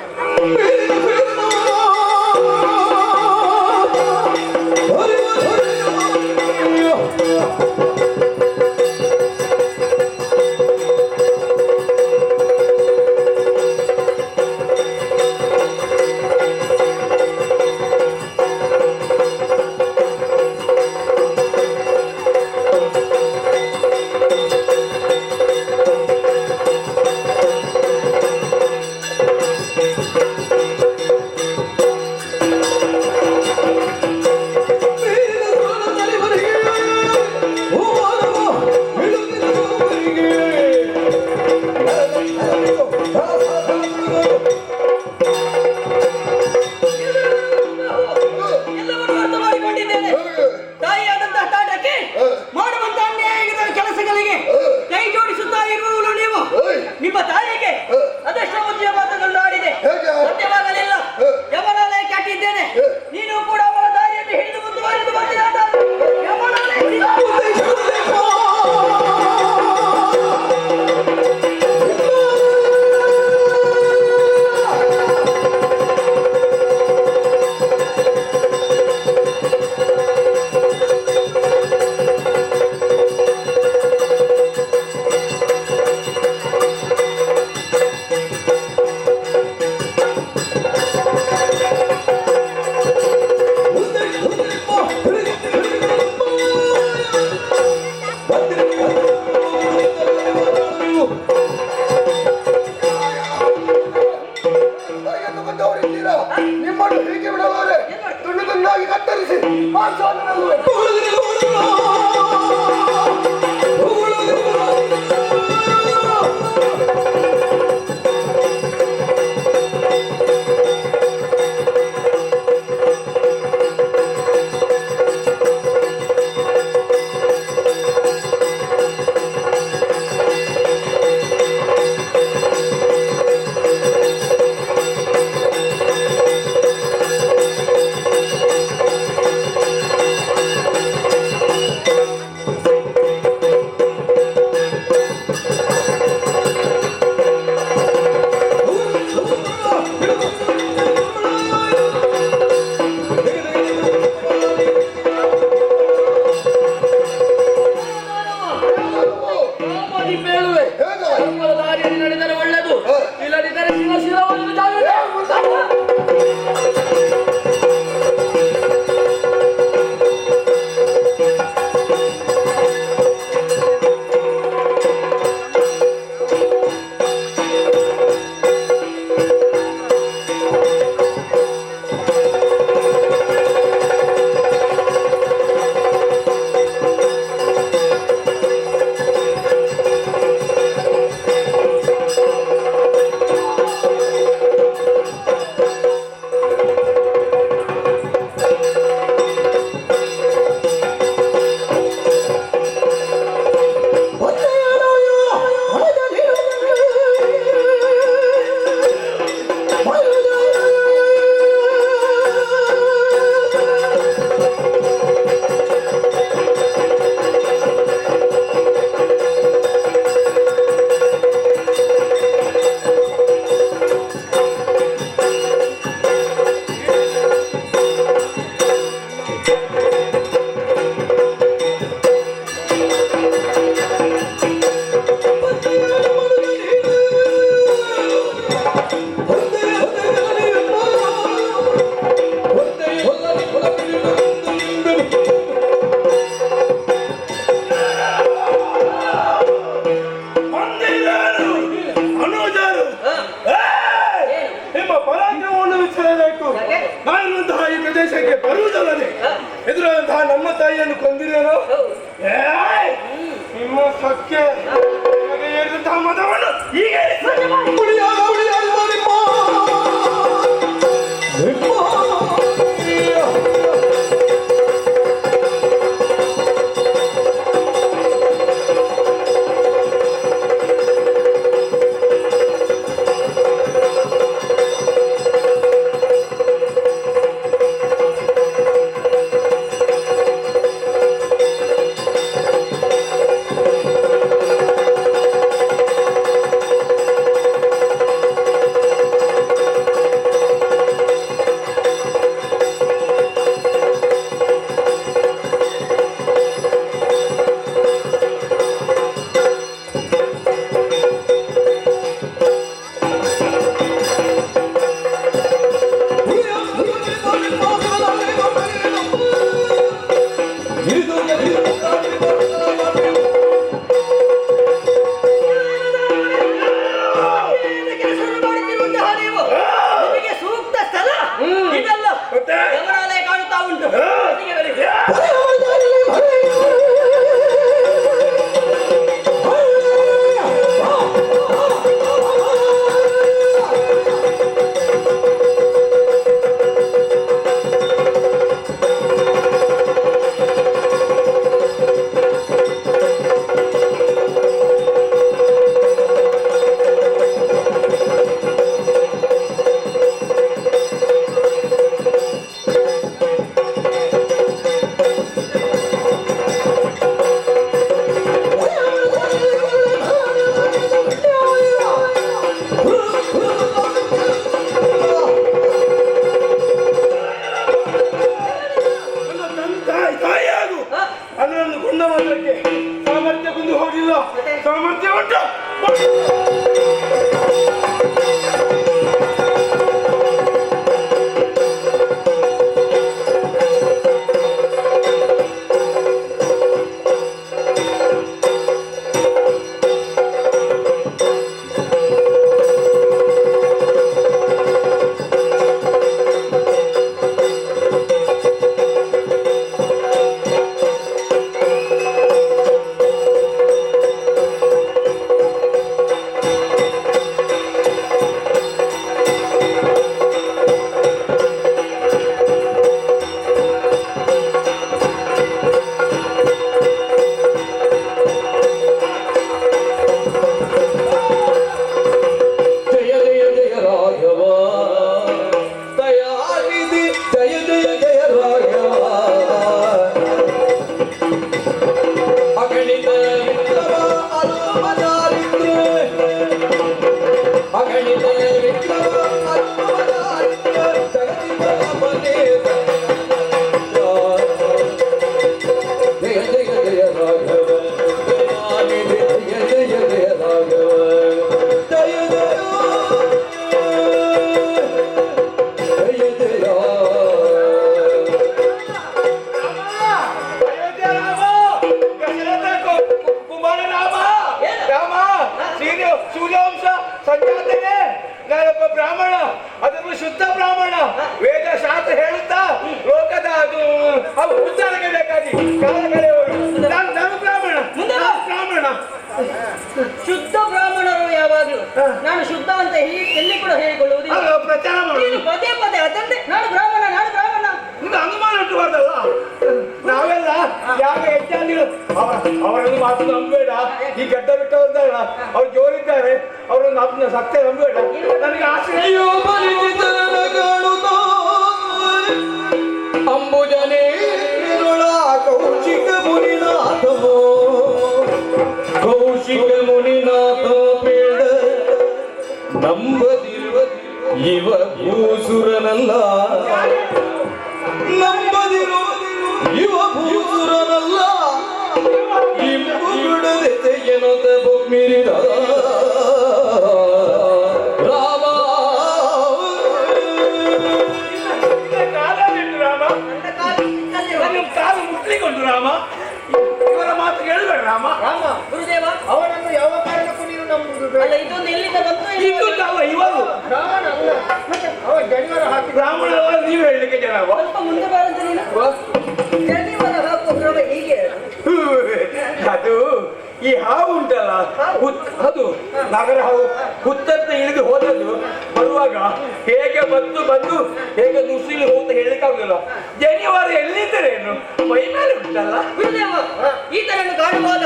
ಬೇಳುವೆ ಧರ್ಮದ ದಾರಿಯಲ್ಲಿ ನಡೆದರೆ ಒಳ್ಳೆದು, ಇಲ್ಲದಿದ್ದರೆ ಶಿರವನ್ನು ಜಾಗೃತಿ. ನಾನಿರುವಂತಹ ಈ ಪ್ರದೇಶಕ್ಕೆ ಬರುವುದಲ್ಲದೆ ಎದುರಾದಂತಹ ನಮ್ಮ ತಾಯಿಯನ್ನು ಕೊಂದಿರೇನೋ ನಿಮ್ಮ ಸಖ್ಯ ಏರಿದಂತಹ ಮತವನ್ನು ಈಗ ಸಂಜಾತನೇ ನಾನೊಬ್ಬ ಬ್ರಾಹ್ಮಣ, ಅದನ್ನು ಶುದ್ಧ ಬ್ರಾಹ್ಮಣ. ವೇದ ಶಾಸ್ತ್ರ ಹೇಳುತ್ತಾ ಲೋಕದ ಅದು ಉಚ್ಚಾರಕ್ಕೆ ಬೇಕಾಗಿ ಕಾಲ ಕಳೆಯುವವರು. ನಾನು ಬ್ರಾಹ್ಮಣ, ಬ್ರಾಹ್ಮಣ. ಶುದ್ಧ ಬ್ರಾಹ್ಮಣರು ಯಾವಾಗಲೂ ನಾನು ಶುದ್ಧ ಅಂತ ಎಲ್ಲಿ ಕೂಡ ಹೇಳಿಕೊಳ್ಳುವುದಿಲ್ಲ. ಪ್ರಚಾರ ನೀನು ಪದೇ ಪದೇ ಅದನ್ನೇ ನಾನು ಬ್ರಾಹ್ಮಣ, ನಾನು ಬ್ರಾಹ್ಮಣ. ನಿಮ್ಗೆ ಅನುಮಾನ ಉಂಟುಬಾರ್ದಲ್ಲ. ನಾವೆಲ್ಲ ಯಾವ ಹೆಚ್ಚಾಗಿರು ಅವರನ್ನು ಮಾತು ನಂಬೇಡ. ಈ ಗಡ್ಡ ಬಿಟ್ಟವರಿದ್ದಾರ, ಅವ್ರು ಜೋರಿದ್ದಾರೆ, ಅವರನ್ನು ಸತ್ಯ ನಂಬೇಡ. ನನಗೆ ಆಶ್ರಯ ಅಂಬುಜನೇ ಕೌಶಿಕ ಮುನಿನಾಥವೋ ಕೌಶಿಕ ಮುನಿನಾಥ ಬೇಡ ನಂಬದಿರುವ ಇವ ಭೂಸುರನಲ್ಲ, ನಂಬದಿರುವ ಇವ ಭೂಸುರನಲ್ಲ. ಇಂಬು ಬಿಡದೆ ಎನ್ನುತ್ತ ಬೊಮ್ಮಿರಿದ ರಾಮ. ಕಾಲ ಬಿಟ್ಟು ರಾಮ, ನನ್ನ ಕಾಲು ಮುಟ್ಲಿಕೊಂಡು ರಾಮ. ಇವರ ಮಾತು ಕೇಳಬೇಡ ರಾಮ. ರಾಮ, ಗುರುದೇವ, ಅವನನ್ನು ಯಾವ ಕಾರಣಕ್ಕೂ ನೀನು ನಂಬುದು ಬೇಡ. ಅಲ್ಲ ಇದೊಂದು ಎಲ್ಲಿಂದ ಬಂತು? ಇದ್ದಲ್ಲ ಇವರು ರಾವಣ ಅಲ್ಲ, ಅವ ಜನಿವಾರ ಹಾಕಿ ಬ್ರಾಹ್ಮಣರ ನೀವು ಹೇಳಲಿಕ್ಕೆ ಜನ ಸ್ವಲ್ಪ ಮುಂದೆ ಬಾರಂತ ನೀನು. ಜನಿವಾರ ಹಾಕುವ ಕ್ರಮ ಹೀಗೆ. ಅದು ಈ ಹಾವು ಉಂಟಲ್ಲ, ಅದು ನಗರ ಹಾವು ಹುತ್ತಂತ ಇಳಿದು ಹೋದದ್ದು. ಬರುವಾಗ ಹೇಗೆ ಬಂದು ಹೇಗೆ ನುಸಿಲಿ ಹೋಗ್ತಾ ಹೇಳಲಿಕ್ಕಾಗಲಿಲ್ಲ. ಜನಿವಾರ ಎಲ್ಲಿದ್ದರೇನು ಮೈ ಮೇಲೆ ಉಂಟಲ್ಲ. ಗುರುದೇವ, ಈತನನ್ನು ಕಾಣುವಾಗ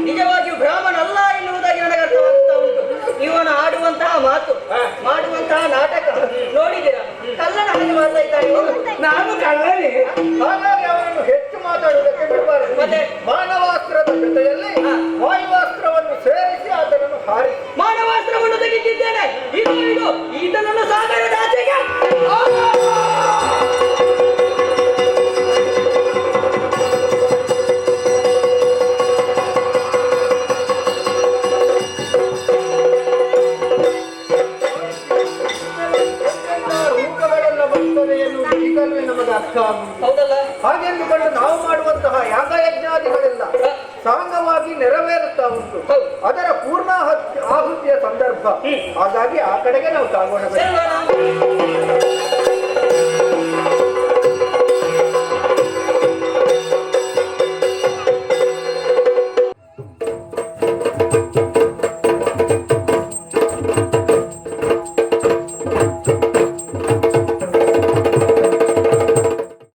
ನಿಜವಾಗಿಯೂ ಬ್ರಾಹ್ಮಣ ಅಲ್ಲ ಎನ್ನುವುದಾಗಿ ನನಗೆ ಅರ್ಥವಾಗುತ್ತಾ ಉಂಟು. ಇವನ ಆಡುವಂತಹ ಮಾತು, ಮಾಡುವಂತಹ ನಾಟಕ ನೋಡಿದ್ದೀರಾ? ಕಲ್ಲನ ಹಾಗೆ ಮಾಡ್ತಾ ಇದ್ದಾನೆ. ನಾನು ಕಳ್ಳನೇ. ಹಾಗಾಗಿ ಅವನನ್ನು ಹೆಚ್ಚು ಮಾತಾಡುವುದಕ್ಕೆ ಬಿಡಬಾರದು. ಮತ್ತೆ ಮಾನವಾಸ್ತ್ರದ ಜೊತೆಯಲ್ಲಿ ವಾಯುವಾಸ್ತ್ರವನ್ನು ಸೇರಿಸಿ ಅದನ್ನು ಹಾರಿ ಮಾನವಾಸ್ತ್ರವನ್ನು ತೆಗೆದಿದ್ದೇನೆ. ಇದು ಈತನನ್ನು ಸಾಗರದ ಆಚೆಗೆ. ರೂಪಗಳೆಲ್ಲ ಬರ್ತದೆ ಎನ್ನುವುದು ಈಗಲೇ ನಮಗೆ ಅರ್ಥ ಆಗುವುದು. ಹೌದಲ್ಲ? ಹಾಗೆಂದುಕೊಂಡು ನಾವು ಮಾಡುವಂತಹ ಯಾಗಯಜ್ಞಾದಿಗಳೆಲ್ಲ ಸಾಂಗವಾಗಿ ನೆರವೇರುತ್ತಾ ಉಂಟು. ಅದರ ಪೂರ್ಣ ಆಹುತಿಯ ಸಂದರ್ಭ. ಹಾಗಾಗಿ ಆ ಕಡೆಗೆ ನಾವು ಸಾಗೋಣ. ಸರಿ,